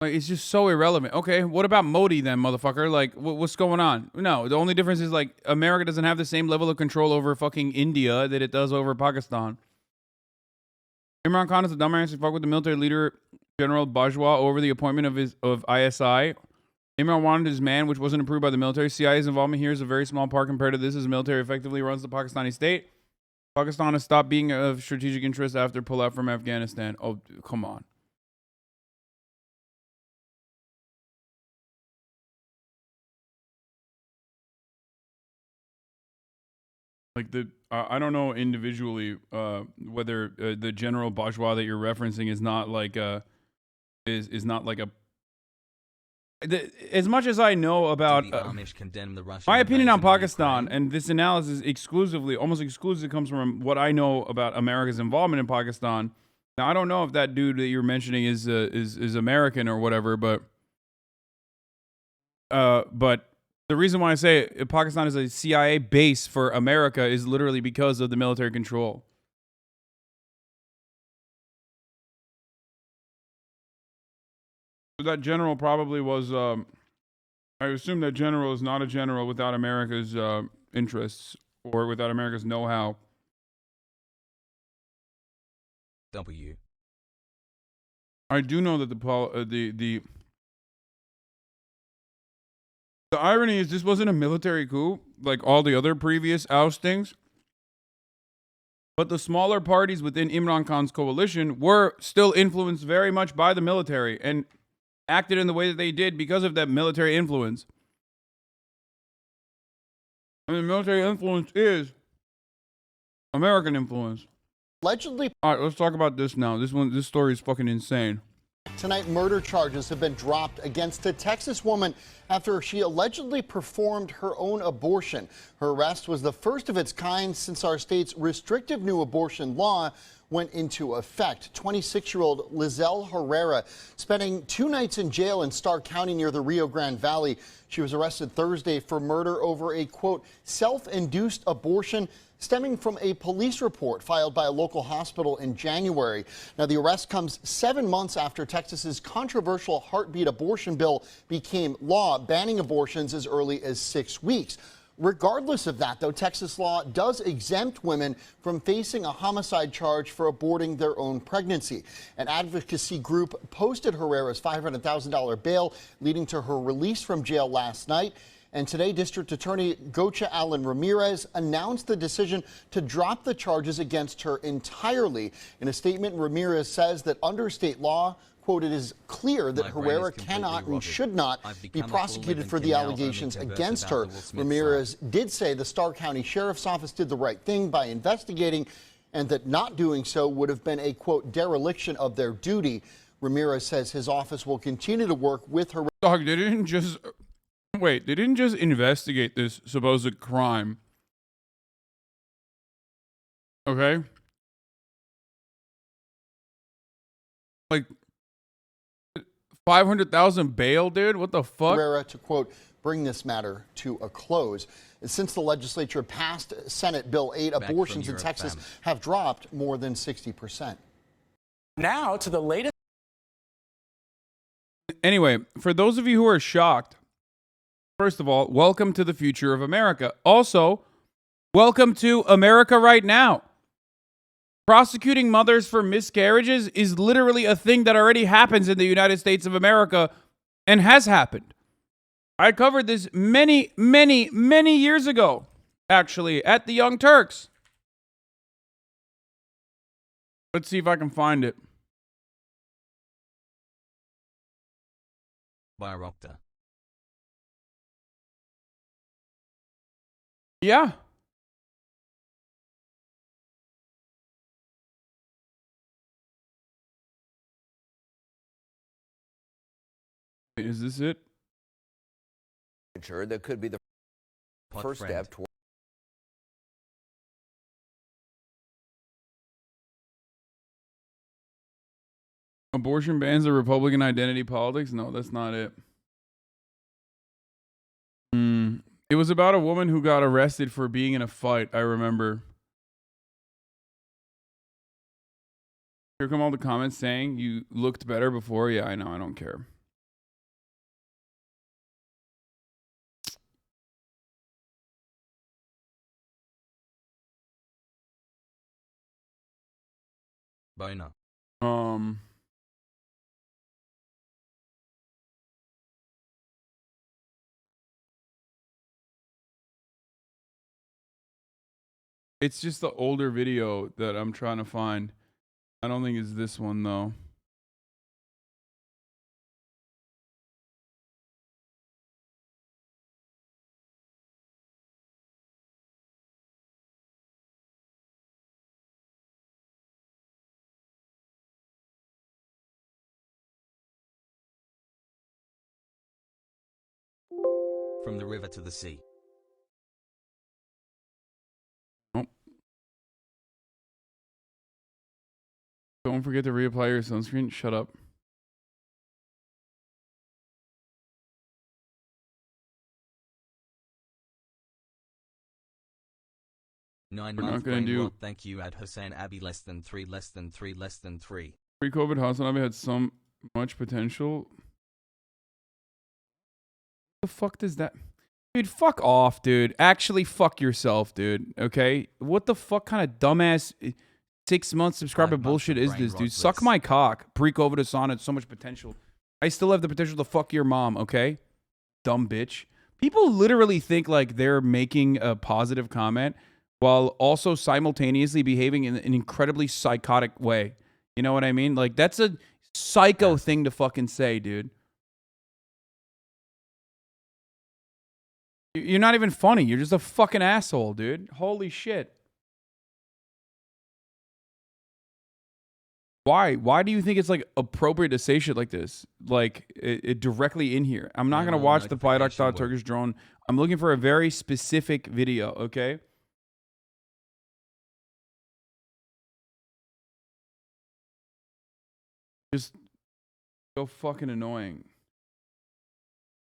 Like, it's just so irrelevant. Okay, what about Modi then, motherfucker? Like, what's going on? No, the only difference is, like, America doesn't have the same level of control over fucking India that it does over Pakistan. Imran Khan is a dumbass who fucked with the military leader, General Bajwa, over the appointment of ISI. Imran wanted his man, which wasn't approved by the military. CIA's involvement here is a very small part compared to this, as the military effectively runs the Pakistani state. Pakistan has stopped being of strategic interest after pullout from Afghanistan. Oh, come on. Like I don't know individually whether the General Bajwa that you're referencing is not like is not like a. As much as I know about my opinion on Pakistan, and this analysis almost exclusively comes from what I know about America's involvement in Pakistan. Now I don't know if that dude that you're mentioning is American or whatever, but the reason why I say Pakistan is a CIA base for America is literally because of the military control. So that general probably was, I assume that general is not a general without America's interests or without America's know-how. I do know that the irony is this wasn't a military coup like all the other previous oustings, but the smaller parties within Imran Khan's coalition were still influenced very much by the military and acted in the way that they did because of that military influence. I mean, military influence is American influence. Allegedly. All right, let's talk about this now. This story is fucking insane. Tonight, murder charges have been dropped against a Texas woman after she allegedly performed her own abortion. Her arrest was the first of its kind since our state's restrictive new abortion law went into effect. 26-year-old Lizelle Herrera spending 2 nights in jail in Starr County near the Rio Grande Valley. She was arrested Thursday for murder over a, quote, self-induced abortion stemming from a police report filed by a local hospital in January. Now, the arrest comes 7 months after Texas's controversial heartbeat abortion bill became law, banning abortions as early as 6 weeks. Regardless of that, though, Texas law does exempt women from facing a homicide charge for aborting their own pregnancy. An advocacy group posted Herrera's $500,000 bail, leading to her release from jail last night. And today, District Attorney Gocha Allen Ramirez announced the decision to drop the charges against her entirely. In a statement, Ramirez says that under state law, quote, it is clear that Herrera cannot and should not be prosecuted for the allegations against her. Ramirez did say the Starr County Sheriff's Office did the right thing by investigating and that not doing so would have been a, quote, dereliction of their duty. Ramirez says his office will continue to work with Herrera. Dog, they didn't just investigate this supposed crime. Okay? Like, 500,000 bail, dude? What the fuck? Herrera to, quote, bring this matter to a close. Since the legislature passed Senate Bill 8, abortions in Texas have dropped more than 60%. Now to the latest. Anyway, for those of you who are shocked, first of all, welcome to the future of America. Also, welcome to America right now. Prosecuting mothers for miscarriages is literally a thing that already happens in the United States of America and has happened. I covered this many, many, many years ago. Actually, at the Young Turks. Let's see if I can find it. Bayraktar. Yeah. Is this it? That could be the first step toward. Abortion bans are Republican identity politics? No, that's not it. It was about a woman who got arrested for being in a fight, I remember. Here come all the comments saying you looked better before. Yeah, I know, I don't care. Boner. It's just the older video that I'm trying to find. I don't think it's this one, though. From the river to the sea. Nope. Don't forget to reapply your sunscreen. Shut up. We're not gonna do. Thank you at HasanAbi less than 3 less than 3 less than 3. Pre-COVID, HasanAbi had so much potential. What the fuck does that... Dude, fuck off, dude. Actually, fuck yourself, dude. Okay? What the fuck kind of dumbass 6-month subscriber bullshit is this, dude? Suck my cock. Pre-COVID, Hasan had so much potential. I still have the potential to fuck your mom, okay? Dumb bitch. People literally think like they're making a positive comment while also simultaneously behaving in an incredibly psychotic way. You know what I mean? Like, that's a psycho thing to fucking say, dude. You're not even funny. You're just a fucking asshole, dude. Holy shit. Why? Why do you think it's, like, appropriate to say shit like this? Like, it directly in here. I'm not going to watch the Bayraktar Turkish drone. I'm looking for a very specific video, okay? Just so fucking annoying.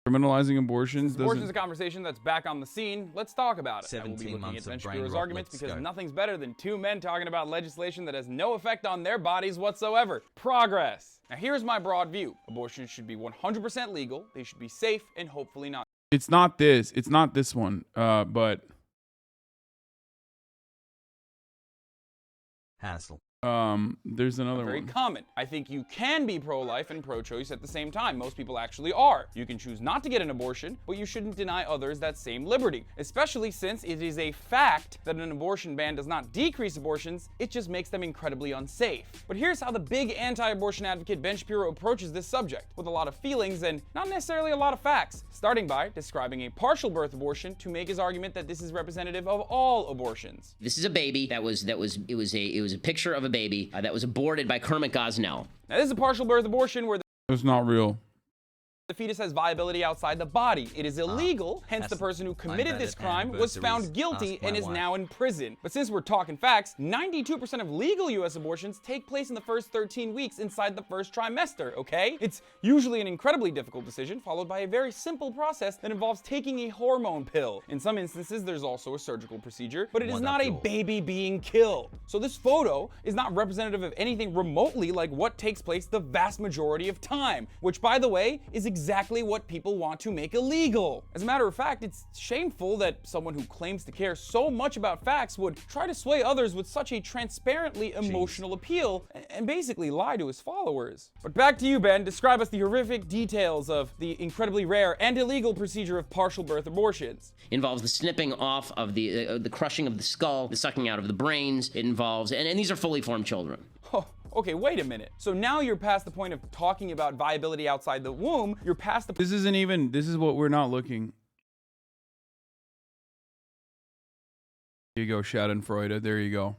Criminalizing abortions. Abortion is a conversation that's back on the scene. Let's talk about it. 17 we'll be looking months at of bench brain bureau's rot. arguments Let's because go. nothing's better than two men talking about legislation that has no effect on their bodies whatsoever. Progress. Now here's my broad view. Abortions should be 100% legal. They should be safe and hopefully not. It's not this. It's not this one. But Hassle. There's another Very one. common. I think you can be pro-life and pro-choice at the same time. Most people actually are. You can choose not to get an abortion, but you shouldn't deny others that same liberty, especially since it is a fact that an abortion ban does not decrease abortions, it just makes them incredibly unsafe. But here's how the big anti-abortion advocate Ben Shapiro approaches this subject, with a lot of feelings and not necessarily a lot of facts, starting by describing a partial birth abortion to make his argument that this is representative of all abortions. This is a baby it was a picture of a baby that was aborted by Kermit Gosnell. Now this is a partial birth abortion where It's not real. the fetus has viability outside the body. It is illegal, hence the person who committed this crime was found guilty and is now in prison. But since we're talking facts, 92% of legal US abortions take place in the first 13 weeks inside the first trimester, okay? It's usually an incredibly difficult decision, followed by a very simple process that involves taking a hormone pill. In some instances, there's also a surgical procedure, but it is not a baby being killed. So this photo is not representative of anything remotely like what takes place the vast majority of time, which, by the way, is exactly what people want to make illegal. As a matter of fact, it's shameful that someone who claims to care so much about facts would try to sway others with such a transparently emotional appeal and basically lie to his followers. But back to you, Ben. Describe us the horrific details of the incredibly rare and illegal procedure of partial birth abortions. It involves the snipping off of the crushing of the skull, the sucking out of the brains. It involves, and these are fully formed children. Oh, okay, wait a minute. So now you're past the point of talking about viability outside the womb. You're past the... This isn't even, this is what we're not looking. Here you go, Schadenfreude. There you go.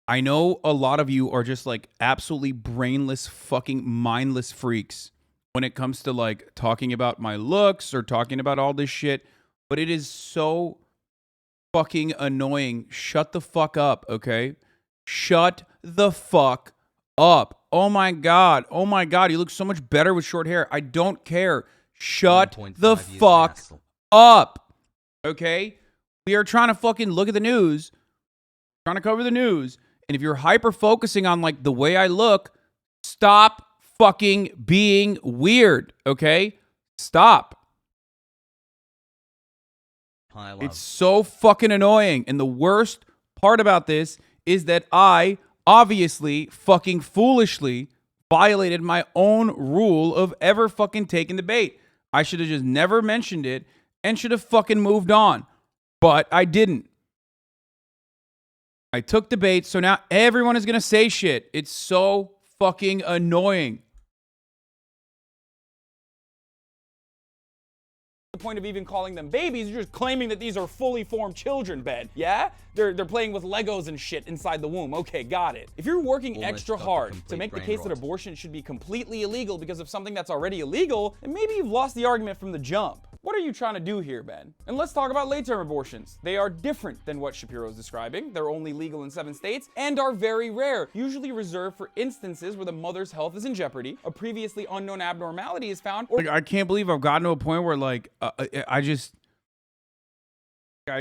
I know a lot of you are just like absolutely brainless, fucking mindless freaks when it comes to like talking about my looks or talking about all this shit, but it is so fucking annoying. Shut the fuck up, okay? Shut the fuck up. Oh my God. Oh my God. You look so much better with short hair. I don't care. Shut the fuck up. Okay? We are trying to fucking look at the news, trying to cover the news. And if you're hyper focusing on like the way I look, stop fucking being weird. Okay? Stop. It's so fucking annoying. And the worst part about this is that I obviously fucking foolishly violated my own rule of ever fucking taking the bait. I should have just never mentioned it and should have fucking moved on. But I didn't. I took the bait, so now everyone is going to say shit. It's so fucking annoying. The point of even calling them babies, you're just claiming that these are fully formed children, Ben. Yeah? They're playing with Legos and shit inside the womb. Okay, got it. If you're working extra hard to make the case that abortion should be completely illegal because of something that's already illegal, then maybe you've lost the argument from the jump. What are you trying to do here, Ben? And let's talk about late-term abortions. They are different than what Shapiro is describing. They're only legal in 7 states and are very rare, usually reserved for instances where the mother's health is in jeopardy, a previously unknown abnormality is found, or... Like, I can't believe I've gotten to a point where, like, I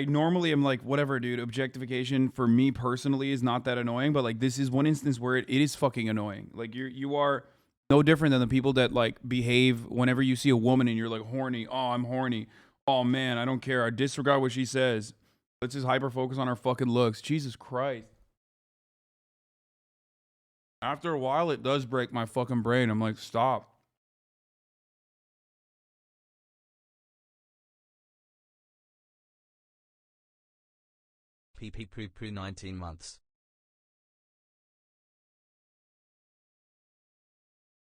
normally am like, whatever, dude, objectification for me personally is not that annoying, but, like, this is one instance where it is fucking annoying. Like, you are... no different than the people that like behave whenever you see a woman and you're like horny. Oh, I'm horny. Oh man, I don't care. I disregard what she says. Let's just hyper focus on our fucking looks. Jesus Christ. After a while, it does break my fucking brain. I'm like, stop. PP 19 months.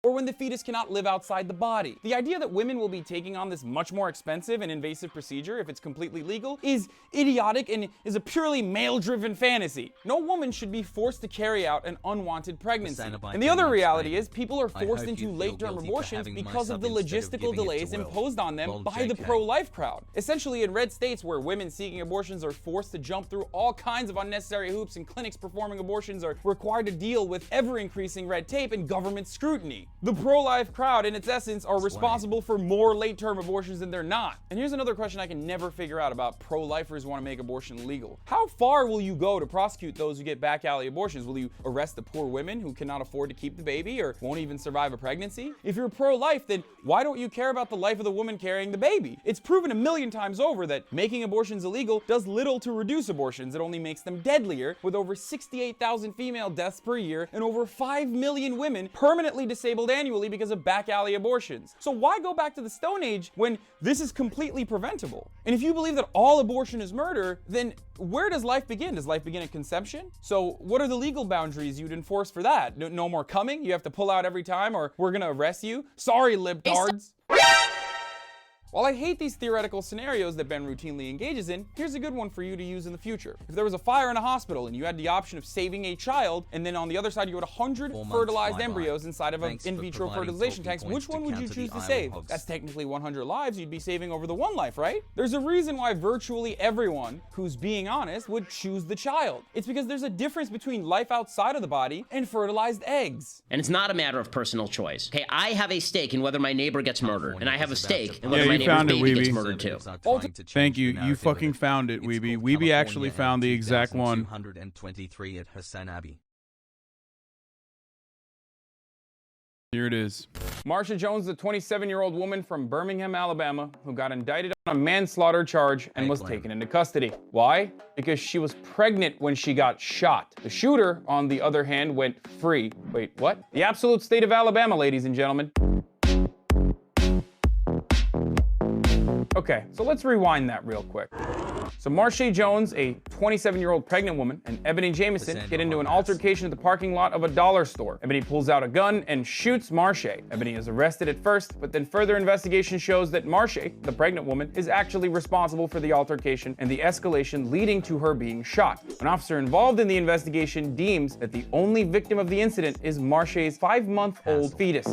Or when the fetus cannot live outside the body. The idea that women will be taking on this much more expensive and invasive procedure if it's completely legal is idiotic and is a purely male-driven fantasy. No woman should be forced to carry out an unwanted pregnancy. And the other reality is people are forced into late-term abortions because of the logistical delays imposed on them by the pro-life crowd. Essentially, in red states where women seeking abortions are forced to jump through all kinds of unnecessary hoops and clinics performing abortions are required to deal with ever-increasing red tape and government scrutiny. The pro-life crowd, in its essence, are responsible for more late-term abortions than they're not. And here's another question I can never figure out about pro-lifers who want to make abortion legal. How far will you go to prosecute those who get back alley abortions? Will you arrest the poor women who cannot afford to keep the baby or won't even survive a pregnancy? If you're pro-life, then why don't you care about the life of the woman carrying the baby? It's proven 1,000,000 times over that making abortions illegal does little to reduce abortions. It only makes them deadlier, with over 68,000 female deaths per year and over 5 million women permanently disabled annually because of back alley abortions. So why go back to the Stone Age when this is completely preventable? And if you believe that all abortion is murder, then where does life begin? Does life begin at conception? So what are the legal boundaries you'd enforce for that? No more coming? You have to pull out every time or we're gonna arrest you? Sorry, libtards. While I hate these theoretical scenarios that Ben routinely engages in, here's a good one for you to use in the future. If there was a fire in a hospital and you had the option of saving a child, and then on the other side you had 100 fertilized embryos inside of an in vitro fertilization tank, which one would you choose to save? That's technically 100 lives you'd be saving over the one life, right? There's a reason why virtually everyone who's being honest would choose the child. It's because there's a difference between life outside of the body and fertilized eggs. And it's not a matter of personal choice. Okay, I have a stake in whether my neighbor gets murdered, and I have a stake in whether my found it, baby gets Weeby. murdered too. Thank you. You fucking found it, Weeby. Weeby actually found the exact one. 223 at HasanAbi. Here it is. Marsha Jones, the 27-year-old woman from Birmingham, Alabama, who got indicted on a manslaughter charge and was taken into custody. Why? Because she was pregnant when she got shot. The shooter, on the other hand, went free. Wait, what? The absolute state of Alabama, ladies and gentlemen. Okay, so let's rewind that real quick. So Marsha Jones, a 27-year-old pregnant woman, and Ebony Jamison get into an altercation at the parking lot of a dollar store. Ebony pulls out a gun and shoots Marsha. Ebony is arrested at first, but then further investigation shows that Marsha, the pregnant woman, is actually responsible for the altercation and the escalation leading to her being shot. An officer involved in the investigation deems that the only victim of the incident is Marsha's 5-month-old fetus.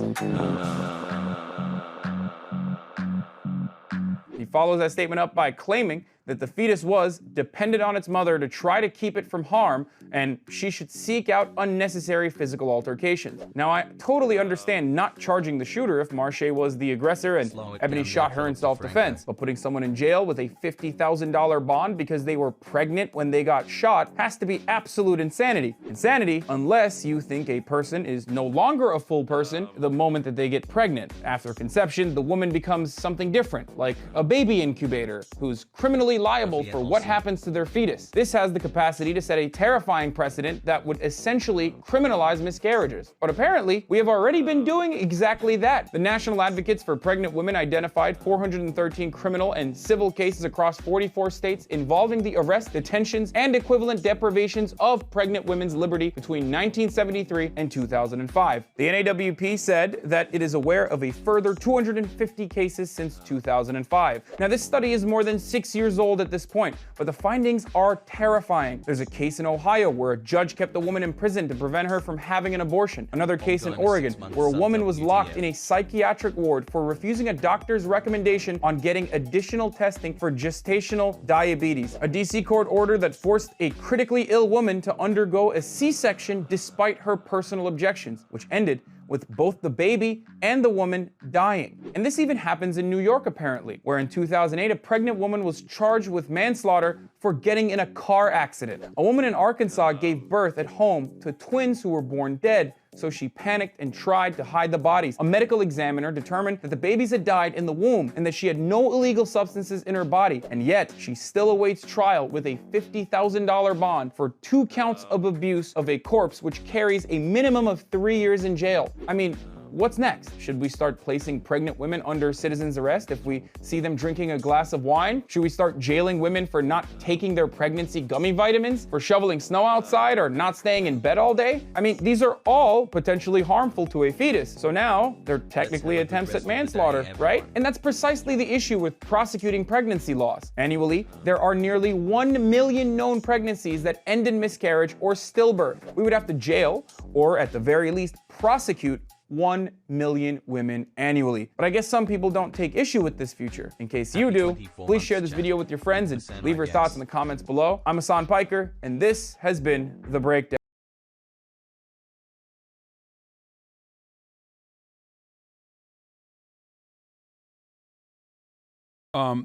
He follows that statement up by claiming that the fetus was dependent on its mother to try to keep it from harm, and she should seek out unnecessary physical altercations. Now, I totally understand not charging the shooter if Marsha was the aggressor and Ebony shot her in self-defense, but putting someone in jail with a $50,000 bond because they were pregnant when they got shot has to be absolute insanity. Insanity, unless you think a person is no longer a full person the moment that they get pregnant. After conception, the woman becomes something different, like a baby incubator who's criminally liable for what happens to their fetus. This has the capacity to set a terrifying precedent that would essentially criminalize miscarriages. But apparently, we have already been doing exactly that. The National Advocates for Pregnant Women identified 413 criminal and civil cases across 44 states involving the arrest, detentions, and equivalent deprivations of pregnant women's liberty between 1973 and 2005. The NAWP said that it is aware of a further 250 cases since 2005. Now, this study is more than 6 years old at this point, but the findings are terrifying. There's a case in Ohio where a judge kept a woman in prison to prevent her from having an abortion. Another case in Oregon where a woman was locked in a psychiatric ward for refusing a doctor's recommendation on getting additional testing for gestational diabetes. A DC court order that forced a critically ill woman to undergo a C-section despite her personal objections, which ended with both the baby and the woman dying. And this even happens in New York, apparently, where in 2008, a pregnant woman was charged with manslaughter for getting in a car accident. A woman in Arkansas gave birth at home to twins who were born dead, so she panicked and tried to hide the bodies. A medical examiner determined that the babies had died in the womb and that she had no illegal substances in her body, and yet she still awaits trial with a $50,000 bond for 2 counts of abuse of a corpse, which carries a minimum of 3 years in jail. I mean, what's next? Should we start placing pregnant women under citizen's arrest if we see them drinking a glass of wine? Should we start jailing women for not taking their pregnancy gummy vitamins, for shoveling snow outside, or not staying in bed all day? I mean, these are all potentially harmful to a fetus. So now they're technically attempts at manslaughter, right? And that's precisely the issue with prosecuting pregnancy laws. Annually, there are nearly 1 million known pregnancies that end in miscarriage or stillbirth. We would have to jail, or at the very least, prosecute 1 million women annually. But I guess some people don't take issue with this future. In case you do, please share this video with your friends and leave your thoughts in the comments below. I'm Hasan Piker, and this has been The Breakdown.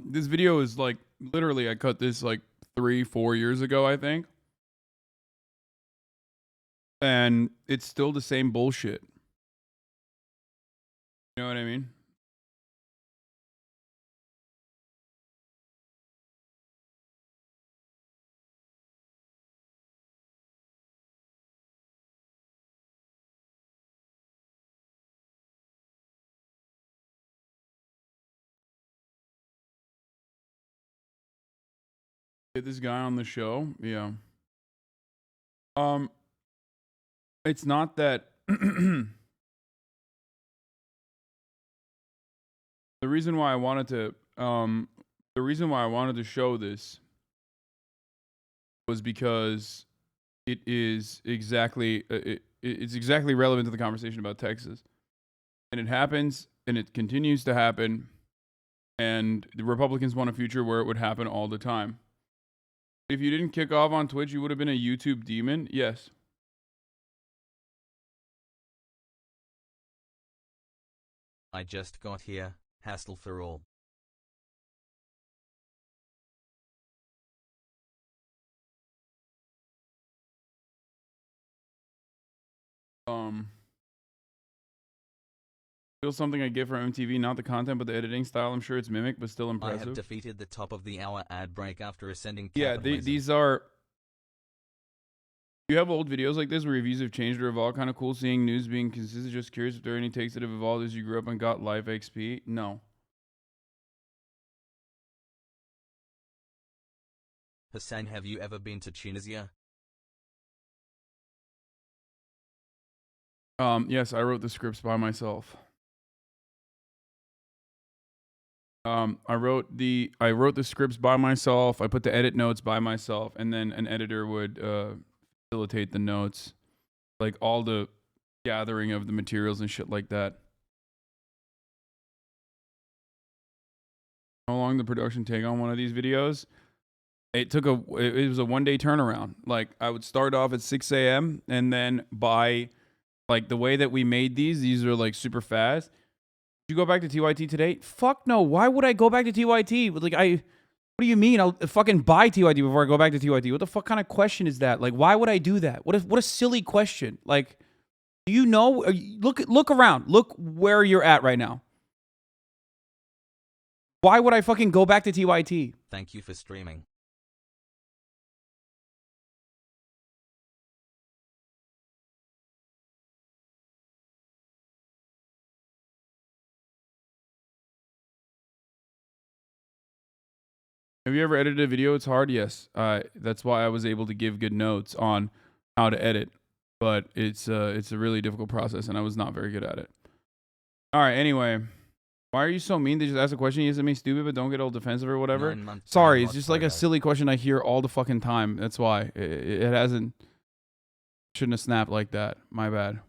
This video is like, literally, I cut this like 3-4 years ago, I think. And it's still the same bullshit. You know what I mean? Get this guy on the show? Yeah. It's not that the reason why I wanted to show this was because it is exactly it's exactly relevant to the conversation about Texas. And it happens, and it continues to happen, and the Republicans want a future where it would happen all the time. If you didn't kick off on Twitch, you would have been a YouTube demon? Yes. I just got here. Hassle for all. Feel something I get from MTV, not the content, but the editing style. I'm sure it's mimic, but still I impressive. have defeated the top of the hour ad break after ascending. Yeah, these are. You have old videos like this where reviews have changed or evolved. Kind of cool seeing news being consistent. Just curious if there are any takes that have evolved as you grew up and got live XP. No. Hasan, have you ever been to Tunisia? Yes, I wrote the scripts by myself. I wrote the scripts by myself. I put the edit notes by myself, and then an editor would facilitate the notes, like all the gathering of the materials and shit like that. How long the production take on one of these videos? It was a 1 day turnaround. Like I would start off at 6 a.m. and then by like the way that we made these are like super fast. Did you go back to TYT today? Fuck no. Why would I go back to TYT? Like what do you mean? I'll fucking buy TYT before I go back to TYT. What the fuck kind of question is that? Like, why would I do that? What a silly question. Like, do you know? Look around. Look where you're at right now. Why would I fucking go back to TYT? Thank you for streaming. Have you ever edited a video? It's hard. Yes. That's why I was able to give good notes on how to edit. But it's a really difficult process, and I was not very good at it. All right. Anyway, why are you so mean? They just ask a question. You said me stupid, but don't get all defensive or whatever. Sorry, it's just like a silly question I hear all the fucking time. That's why it shouldn't have snapped like that. My bad.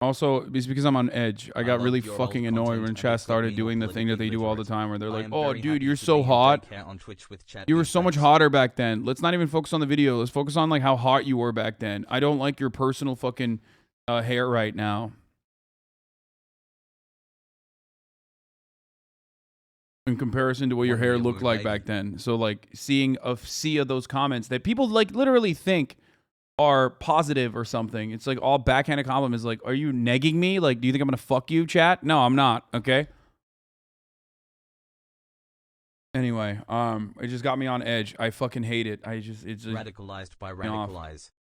Also, it's because I'm on edge. I got really fucking annoyed when chat started doing the thing that they do all the time where they're like, oh, dude, you're so hot. You were so much hotter back then. Let's not even focus on the video. Let's focus on like how hot you were back then. I don't like your personal fucking hair right now. In comparison to what your hair looked like back then. So like seeing a sea of those comments that people like literally think are positive or something. It's like all backhanded compliments. Like, are you negging me? Like, do you think I'm gonna fuck you, chat? No, I'm not. Okay. Anyway, it just got me on edge. I fucking hate it. It's just radicalized by radicalize.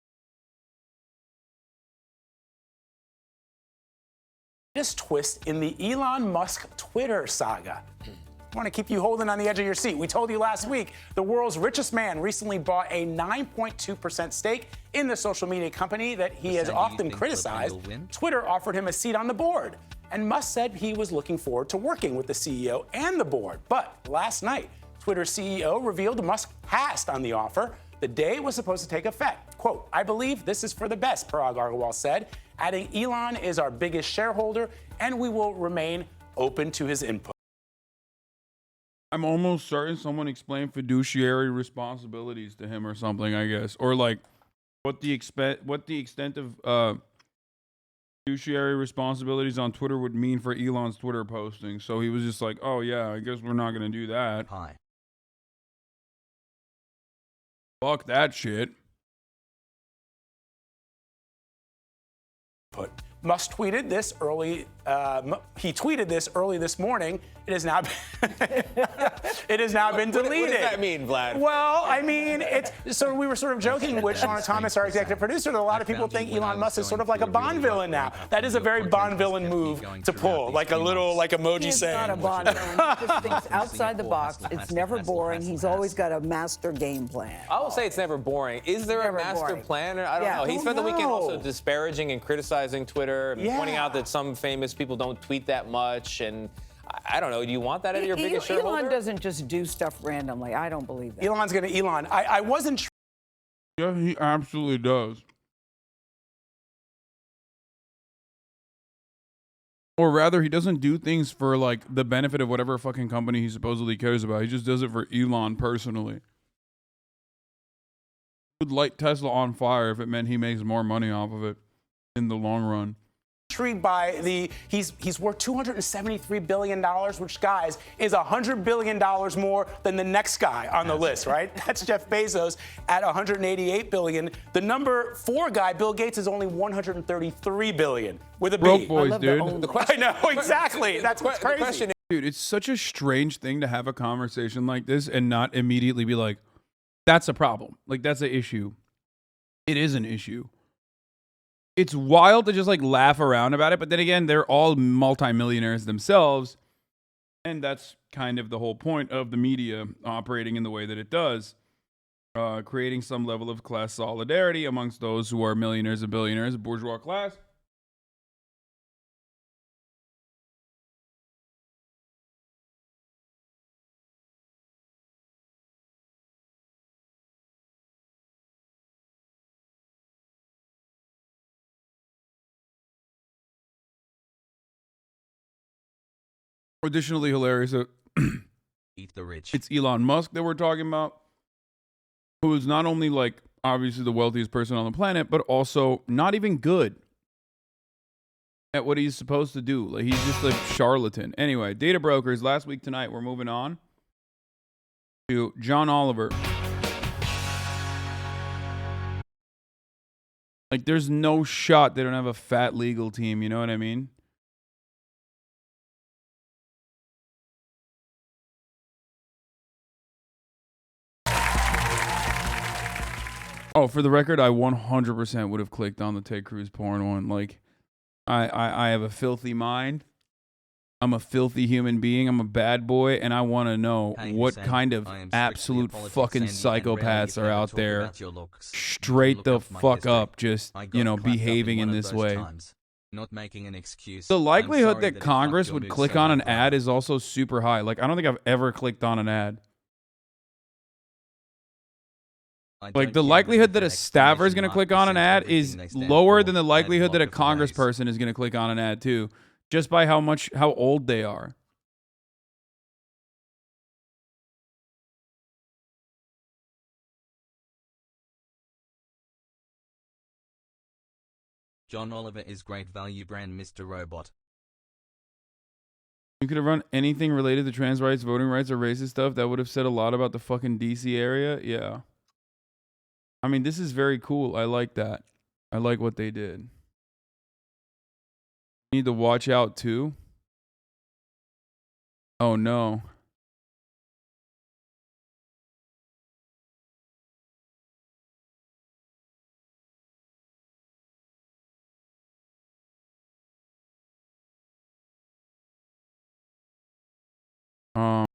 This twist in the Elon Musk Twitter saga. I want to keep you holding on the edge of your seat. We told you last week the world's richest man recently bought a 9.2% stake in the social media company that he has often criticized. Twitter offered him a seat on the board, and Musk said he was looking forward to working with the CEO and the board. But last night, Twitter's CEO revealed Musk passed on the offer the day it was supposed to take effect. Quote, I believe this is for the best, Parag Agarwal said, adding Elon is our biggest shareholder, and we will remain open to his input. I'm almost certain someone explained fiduciary responsibilities to him or something, I guess. Or like what the extent of fiduciary responsibilities on Twitter would mean for Elon's Twitter posting. So he was just like, oh yeah, I guess we're not going to do that. Hi. Fuck that shit. Musk tweeted this early. He tweeted this early this morning. It has now been deleted. What does that mean, Vlad? Well, I mean, so we were sort of joking with Shauna Thomas, our executive producer, that a lot of people think Elon Musk is sort of like a Bond villain now. That is a very Bond villain move to pull, like a little emoji He's saying. not a Bond villain. He just thinks outside the box. It's never boring. He's always got a master game plan. I will say it's never boring. Is there a master plan? I don't know. He spent the weekend also disparaging and criticizing Twitter, and pointing out that some famous people don't tweet that much, and I don't know. Do you want that out of your biggest shareholder? Elon doesn't just do stuff randomly. I don't believe that. Elon's going to Elon. I wasn't. Yeah, he absolutely does. Or rather, he doesn't do things for like the benefit of whatever fucking company he supposedly cares about. He just does it for Elon personally. He would light Tesla on fire if it meant he makes more money off of it in the long run. intrigued by he's worth $273 billion, which, guys, is $100 billion more than the next guy on the list, right? That's Jeff Bezos at $188 billion. The number 4 guy, Bill Gates, is only $133 billion with a B. Broke boys, dude. I know, exactly. That's what's crazy. Dude, it's such a strange thing to have a conversation like this and not immediately be like, that's a problem. Like, that's an issue. It is an issue. It's wild to just like laugh around about it, but then again, they're all multimillionaires themselves, and that's kind of the whole point of the media operating in the way that it does, creating some level of class solidarity amongst those who are millionaires and billionaires, the bourgeois class. Additionally hilarious. Eat the rich. It's Elon Musk that we're talking about, who is not only like obviously the wealthiest person on the planet, but also not even good at what he's supposed to do. Like, he's just a charlatan. Anyway, data brokers. Last week tonight, we're moving on to John Oliver. Like, there's no shot they don't have a fat legal team. You know what I mean? Oh, for the record, I 100% would have clicked on the Ted Cruz porn one. Like, I have a filthy mind. I'm a filthy human being. I'm a bad boy, and I want to know what kind of absolute fucking psychopaths are out there straight the fuck up, just, you know, behaving in this way. Not making an excuse. The likelihood that Congress would click on an ad is also super high. Like, I don't think I've ever clicked on an ad. Like, the likelihood that a staffer is going to click on an ad is lower than the likelihood that a congressperson is going to click on an ad too, just by how old they are. John Oliver is great value brand Mr. Robot. You could have run anything related to trans rights, voting rights, or racist stuff. That would have said a lot about the fucking DC area. Yeah. I mean, this is very cool. I like that. I like what they did. Need to watch out too. Oh no.